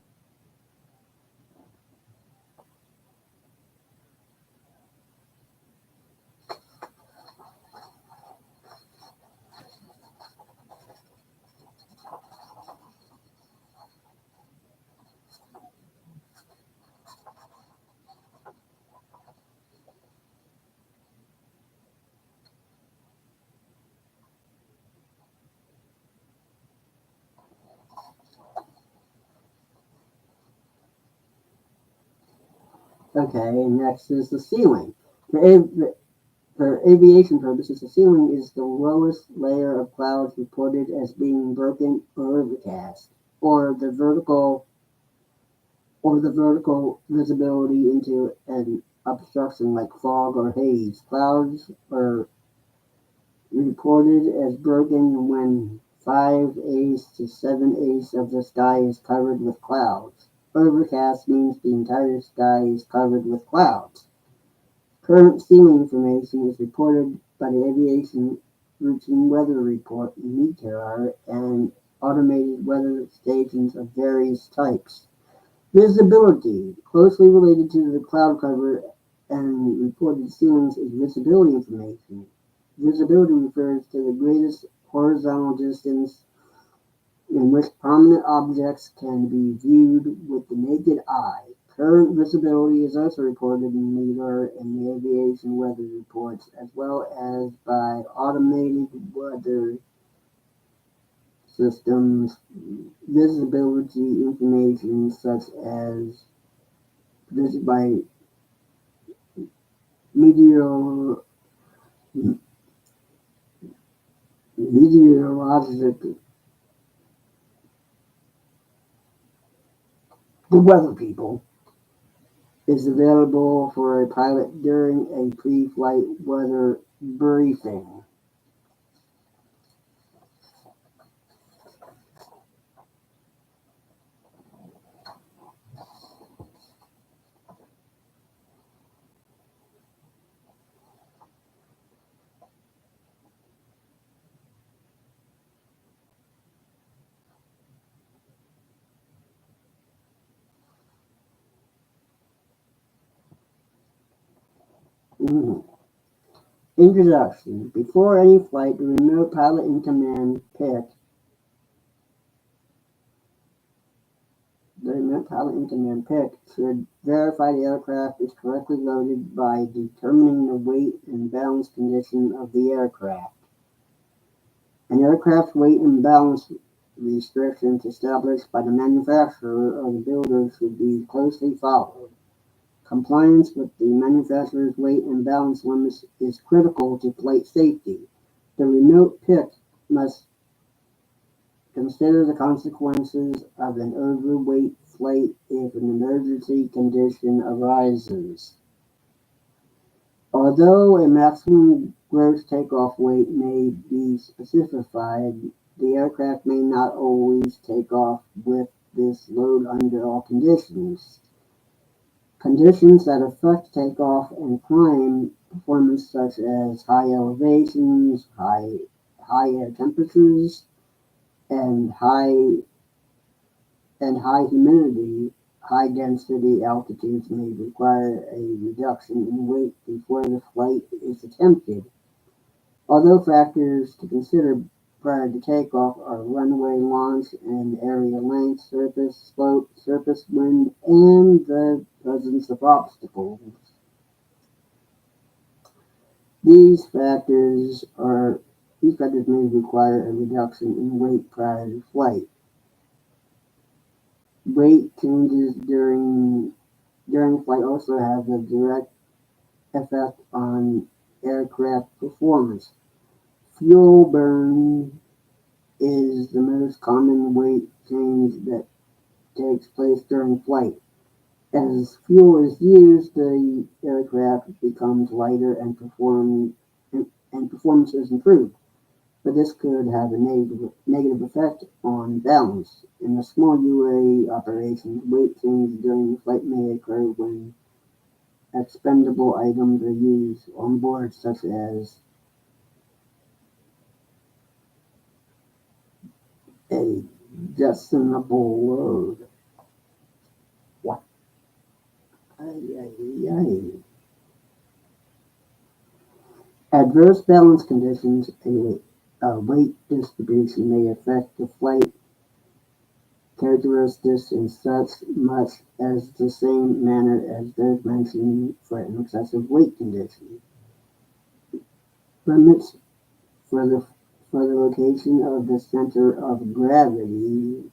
Speaker 1: Okay, next is the ceiling. For aviation purposes, the ceiling is the lowest layer of clouds reported as being broken or overcast, or the vertical visibility into an obstruction like fog or haze. Clouds are reported as broken when 5/8 to 7/8 of the sky is covered with clouds. Overcast means the entire sky is covered with clouds. Current ceiling information is reported by the Aviation Routine Weather Report (METEOR) and automated weather stations of various types. Visibility, closely related to the cloud cover and reported ceilings, is visibility information. Visibility refers to the greatest horizontal distance in which prominent objects can be viewed with the naked eye. Current visibility is also reported in METEOR and the aviation weather reports, as well as by automated weather systems. Visibility information such as this by meteor, meteorologic, the weather people, is available for a pilot during a pre-flight weather briefing. Mhm. Introduction. Before any flight, the remote pilot in command pick The remote pilot in command pick should verify the aircraft is correctly loaded by determining the weight and balance condition of the aircraft. An aircraft's weight and balance restrictions established by the manufacturer or the builder should be closely followed. Compliance with the manufacturer's weight and balance limits is critical to flight safety. The remote pick must consider the consequences of an overweight flight if an emergency condition arises. Although a maximum gross takeoff weight may be specified, the aircraft may not always take off with this load under all conditions. Conditions that affect takeoff and climb performance, such as high elevations, high air temperatures, and high humidity, high density altitudes may require a reduction in weight before the flight is attempted. Although factors to consider prior to takeoff are runway launch and area length, surface slope, surface wind, and the presence of obstacles. These factors are these factors may require a reduction in weight prior to flight. Weight changes during flight also have a direct effect on aircraft performance. Fuel burn is the most common weight change that takes place during flight. As fuel is used, the aircraft becomes lighter and performance is improved. But this could have a negative effect on balance. In a small UA operation, weight change during flight may occur when expendable items are used on board, such as a jettisonable load. What? Ay, ay, ay. Adverse balance conditions, a weight distribution may affect the flight characteristics in such much as the same manner as those mentioned for an excessive weight condition. Limits for the for the location of the center of gravity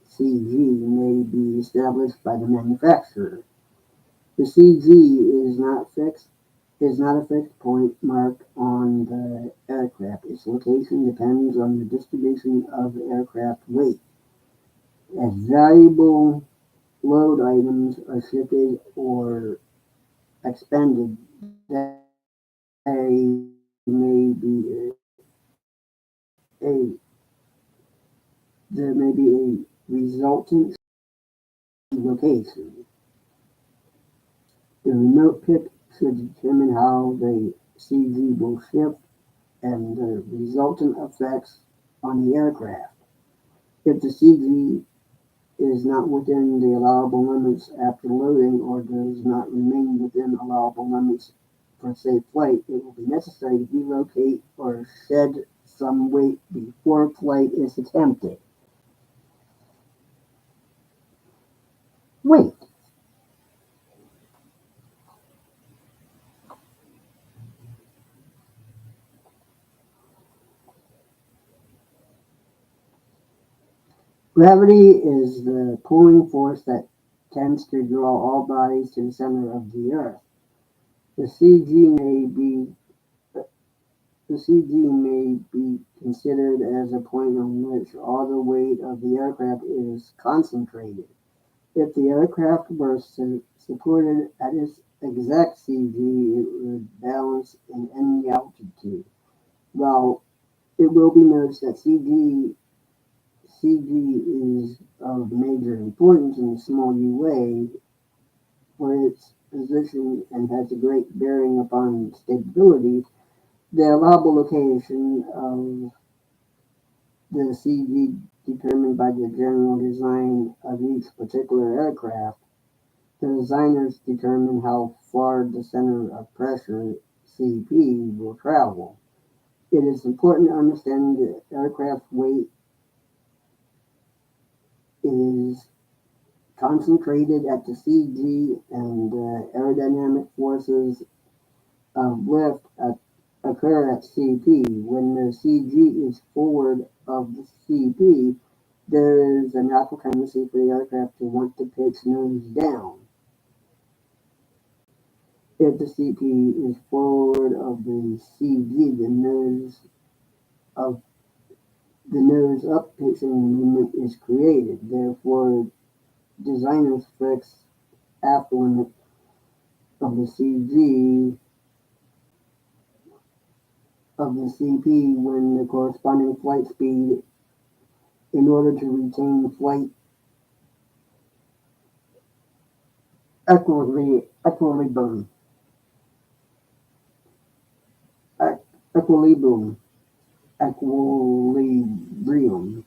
Speaker 1: (CG) may be established by the manufacturer. The CG is not a fixed point marked on the aircraft. Its location depends on the distribution of the aircraft weight. As valuable load items are shipped or expended, they may be a there may be a resultant location. The remote pick should determine how the CG will shift and the resultant effects on the aircraft. If the CG is not within the allowable limits after loading or does not remain within allowable limits for safe flight, it will be necessary to relocate or shed some weight before flight is attempted. Weight. Gravity is the pulling force that tends to draw all bodies to the center of the Earth. The CG may be the CG may be considered as a point on which all the weight of the aircraft is concentrated. If the aircraft were supported at its exact CG, it would balance in any altitude. While it will be noticed that CG is of major importance in the small UA for its position and has a great bearing upon stability, the allowable location of the CG determined by the general design of each particular aircraft. The designers determine how far the center of pressure (CP) will travel. It is important to understand that aircraft weight is concentrated at the CG and the aerodynamic forces of lift occur at CP. When the CG is forward of the CP, there is a natural tendency for the aircraft to want to pitch nose down. If the CP is forward of the CG, of the nose up pitching movement is created. Therefore, designers fix after limit of the CG of the CP when the corresponding flight speed in order to retain flight equilibrium. Equilibrium. Equilibrium.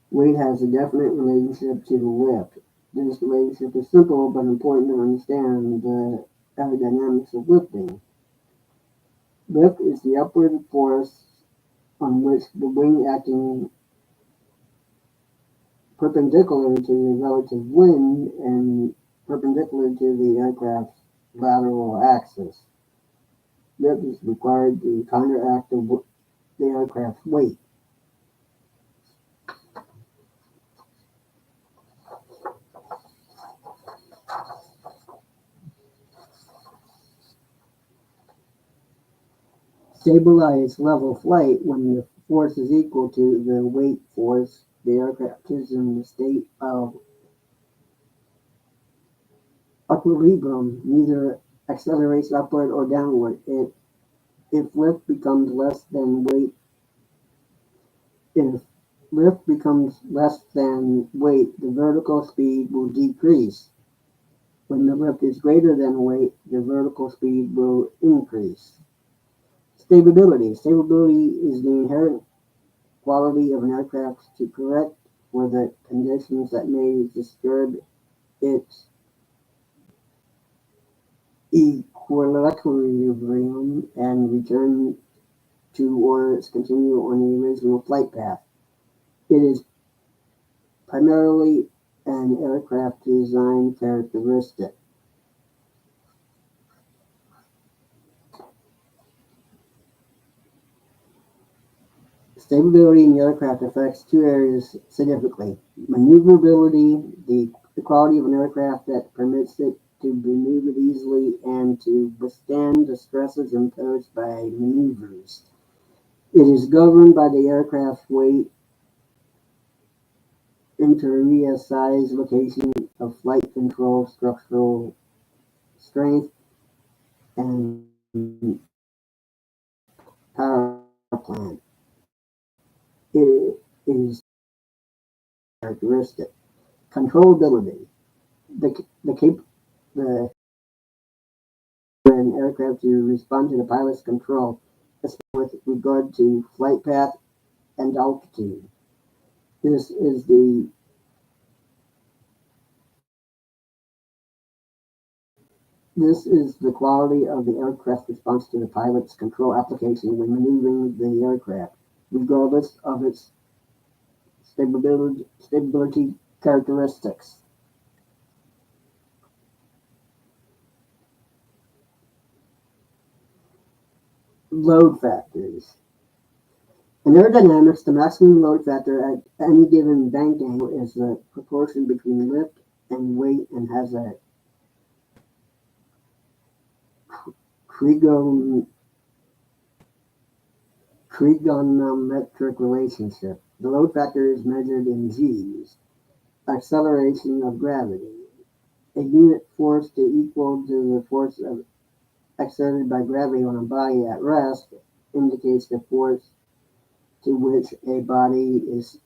Speaker 1: Weight has a definite relationship to the lift. This relationship is simple but important to understand the aerodynamics of lifting. Lift is the upward force on which the wing acting perpendicular to the relative wind and perpendicular to the aircraft's lateral axis. Lift is required to counteract the aircraft's weight. Stabilize level flight when the force is equal to the weight force. The aircraft is in the state of equilibrium, neither accelerates upward or downward. If lift becomes less than weight, if lift becomes less than weight, the vertical speed will decrease. When the lift is greater than weight, the vertical speed will increase. Stability. Stability is the inherent quality of an aircraft to correct for the conditions that may disturb its equilibrium and return to or continue on the original flight path. It is primarily an aircraft design characteristic. Stability in the aircraft affects two areas significantly: maneuverability, the quality of an aircraft that permits it to be maneuvered easily and to withstand the stresses imposed by maneuvers. It is governed by the aircraft's weight, interior size, location of flight control, structural strength, and power plant. It is characteristic. Controllability. The an aircraft to respond to the pilot's control, especially with regard to flight path and altitude. This is the This is the quality of the aircraft's response to the pilot's control application when maneuvering the aircraft, regardless of its stability characteristics. Load factors. In aerodynamics, the maximum load factor at any given bank angle is the proportion between lift and weight and has a trigonometric relationship. The load factor is measured in G's, acceleration of gravity. A unit force to equal to the force exerted by gravity on a body at rest indicates the force to which a body is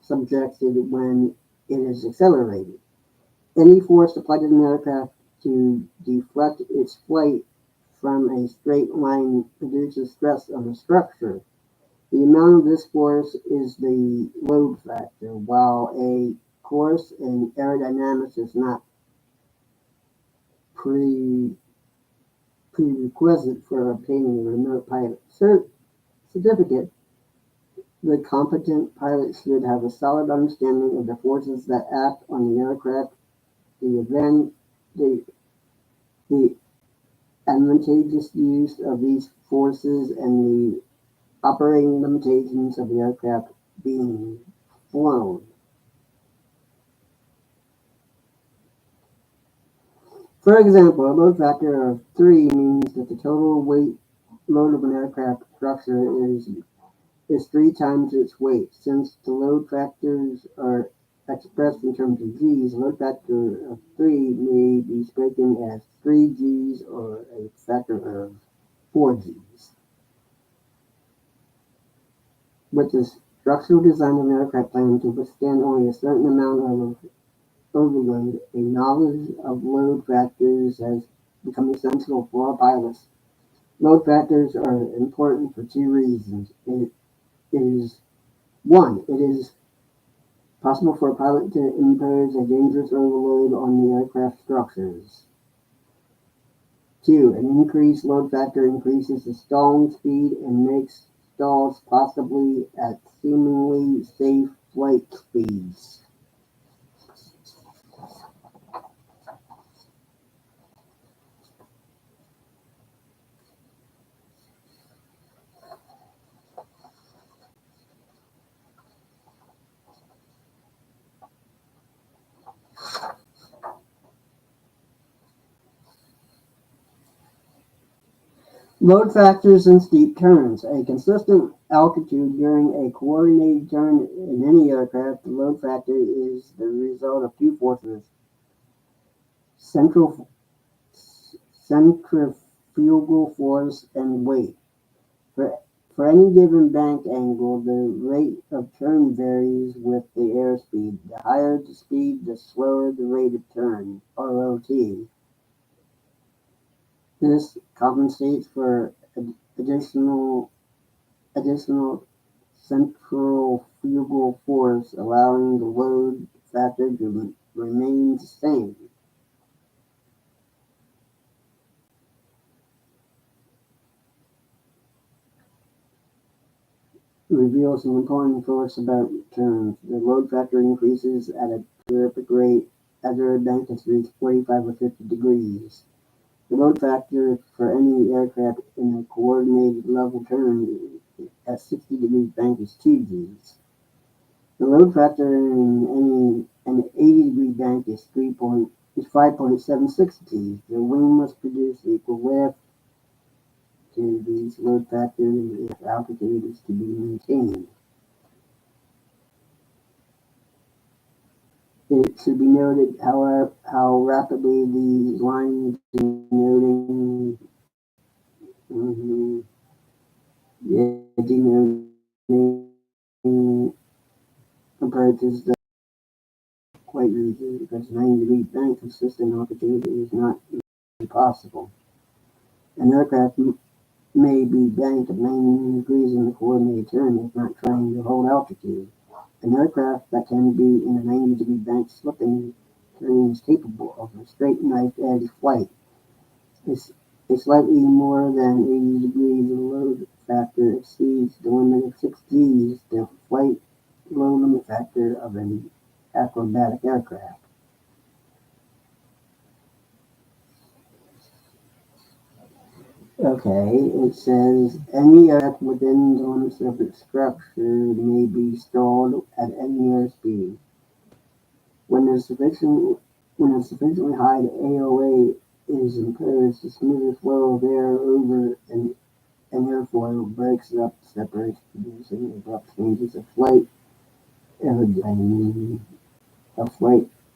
Speaker 1: subjected when it is accelerated. Any force applied to an aircraft to deflect its flight from a straight line produces stress on the structure. The amount of this force is the load factor, while a course in aerodynamics is not prerequisite for obtaining a remote pilot certificate. The competent pilot should have a solid understanding of the forces that act on the aircraft, the, the advantageous use of these forces, and the operating limitations of the aircraft being flown. For example, a load factor of 3 means that the total weight load of an aircraft structure is 3 times its weight. Since the load factors are expressed in terms of G's, a load factor of 3 may be spoken as 3 G's or a factor of 4 G's. With the structural design of an aircraft plane to withstand only a certain amount of overload, a knowledge of load factors has become essential for all pilots. Load factors are important for 2 reasons. It is possible for a pilot to impose a dangerous overload on the aircraft structures. 2. An increased load factor increases the stalling speed and makes stalls possibly at seemingly safe flight speeds. Load factors and steep turns. A consistent altitude during a coordinated turn in any aircraft, the load factor is the result of 2 forces: centrifugal force and weight. For any given bank angle, the rate of turn varies with the airspeed. The higher the speed, the slower the rate of turn, ROT. This compensates for additional centrifugal force, allowing the load factor to remain the same. Reveals some important facts about turns. The load factor increases at a terrific rate as the bank has reached 45 or 50 degrees. The load factor for any aircraft in a coordinated level turn at 60 degrees bank is 2 G's. The load factor in an 80 degree bank is 5.76 G's. The wing must produce equal lift to these load factors if altitude is to be maintained. It should be noted, however, how rapidly the line denoting approaches the quite easy because 90-degree bank consistent altitude is not possible. An aircraft may be banked at 90 degrees in the coordinated turn if not trying to hold altitude. An aircraft that can be in a 90-degree bank slipping turn is capable of a straight knife edge flight. A slightly more than 80 degrees load factor exceeds the limit of 6 G's, the flight low limit factor of an acrobatic aircraft. Okay, it says any aircraft within the limits of its structure may be stalled at any airspeed. When a sufficiently high AOA is imposed, the smoother flow of air over an airfoil breaks up, separates, producing abrupt changes of flight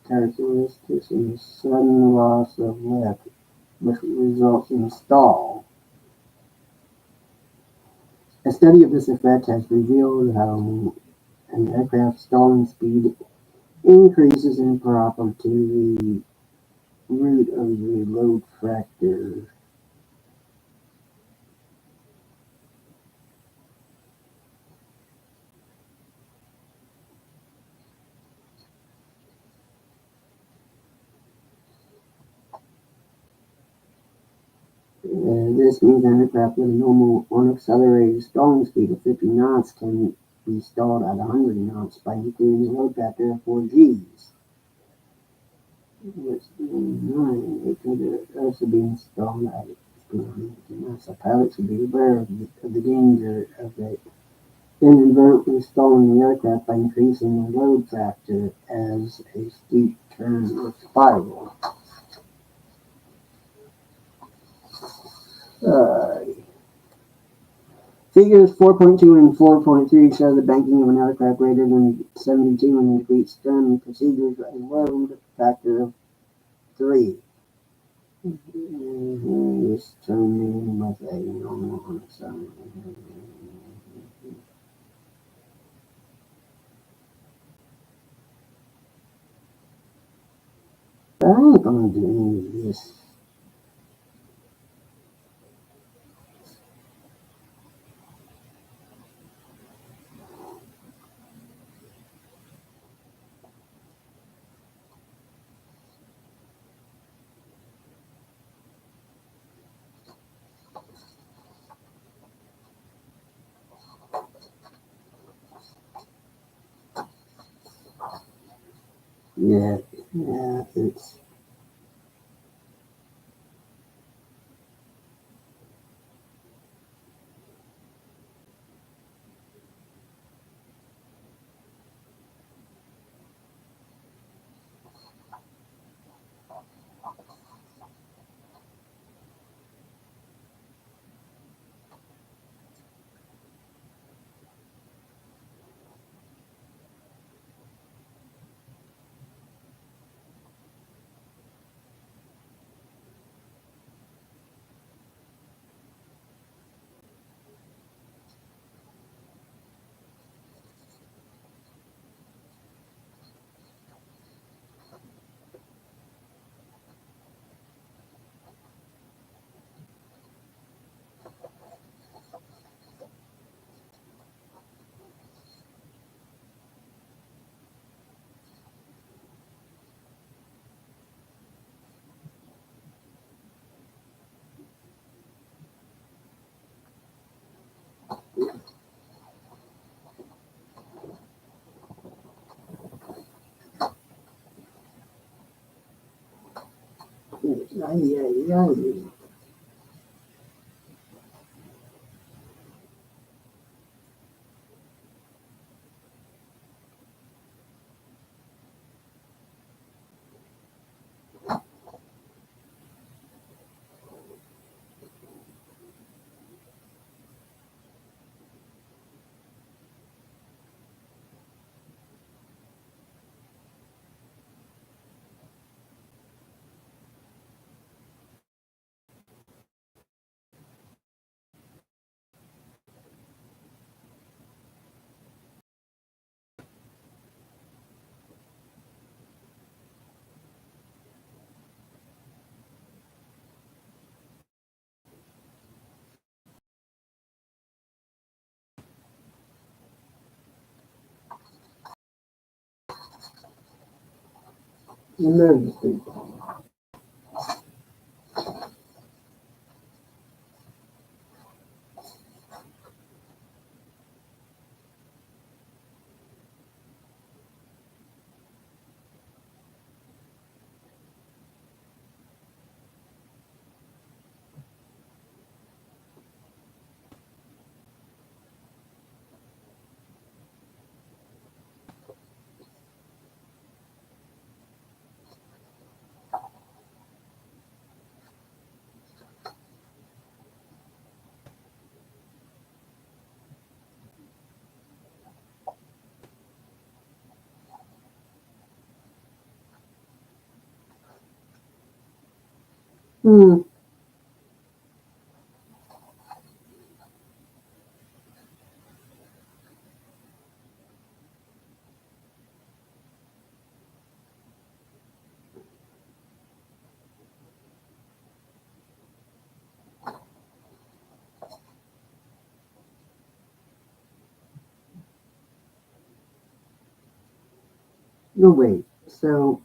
Speaker 1: characteristics and a sudden loss of lift, which results in a stall. A study of this effect has revealed how an aircraft's stalling speed increases in proportion to the root of the load factor. This means an aircraft with a normal unaccelerated stalling speed of 50 knots can be stalled at 100 knots by including the load factor of 4 Gs. It could also be installed at speed of 100 knots. So pilots should be aware of the danger of inadvertently stalling the aircraft by increasing the load factor as a steep turn or spiral. Uh, Figures 4.2 and 4.3 show the banking of an aircraft greater than 72 and increased stern procedures at a load factor of 3. This turning with a normal on its own. I ain't gonna do any of this. Yeah, it's. Yeah. Emergency. Hmm. No, wait. So,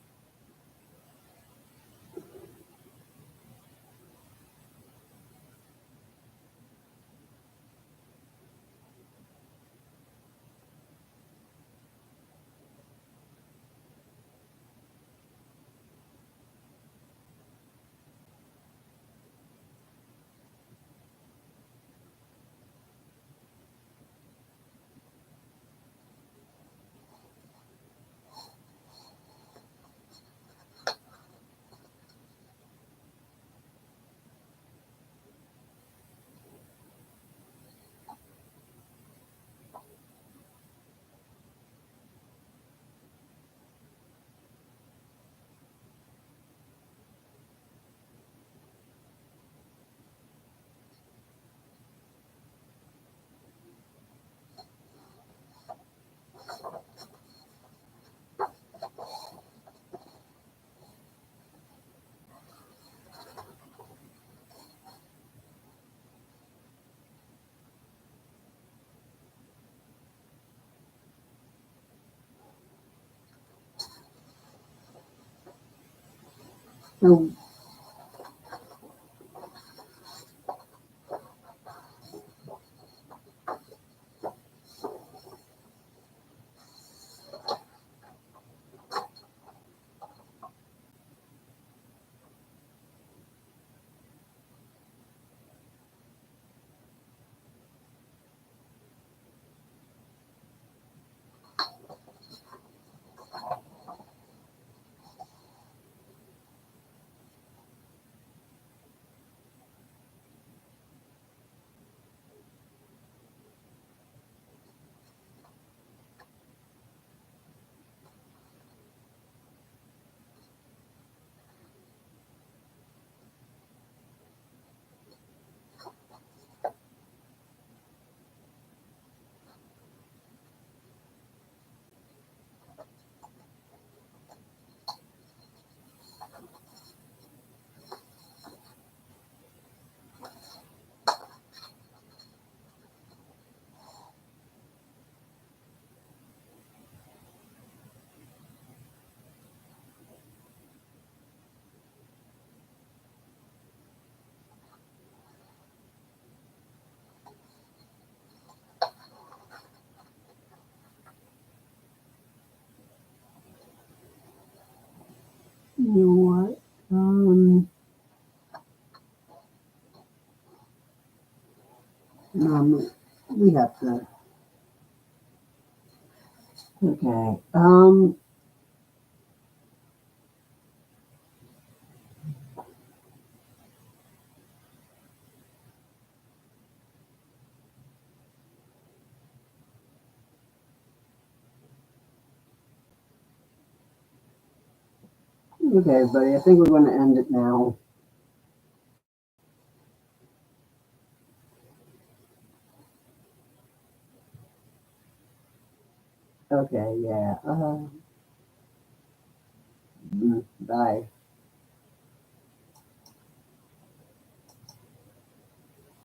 Speaker 1: So, you know what? We have to. Okay. Okay, everybody. I think we're going to end it now. Okay. Yeah. Bye.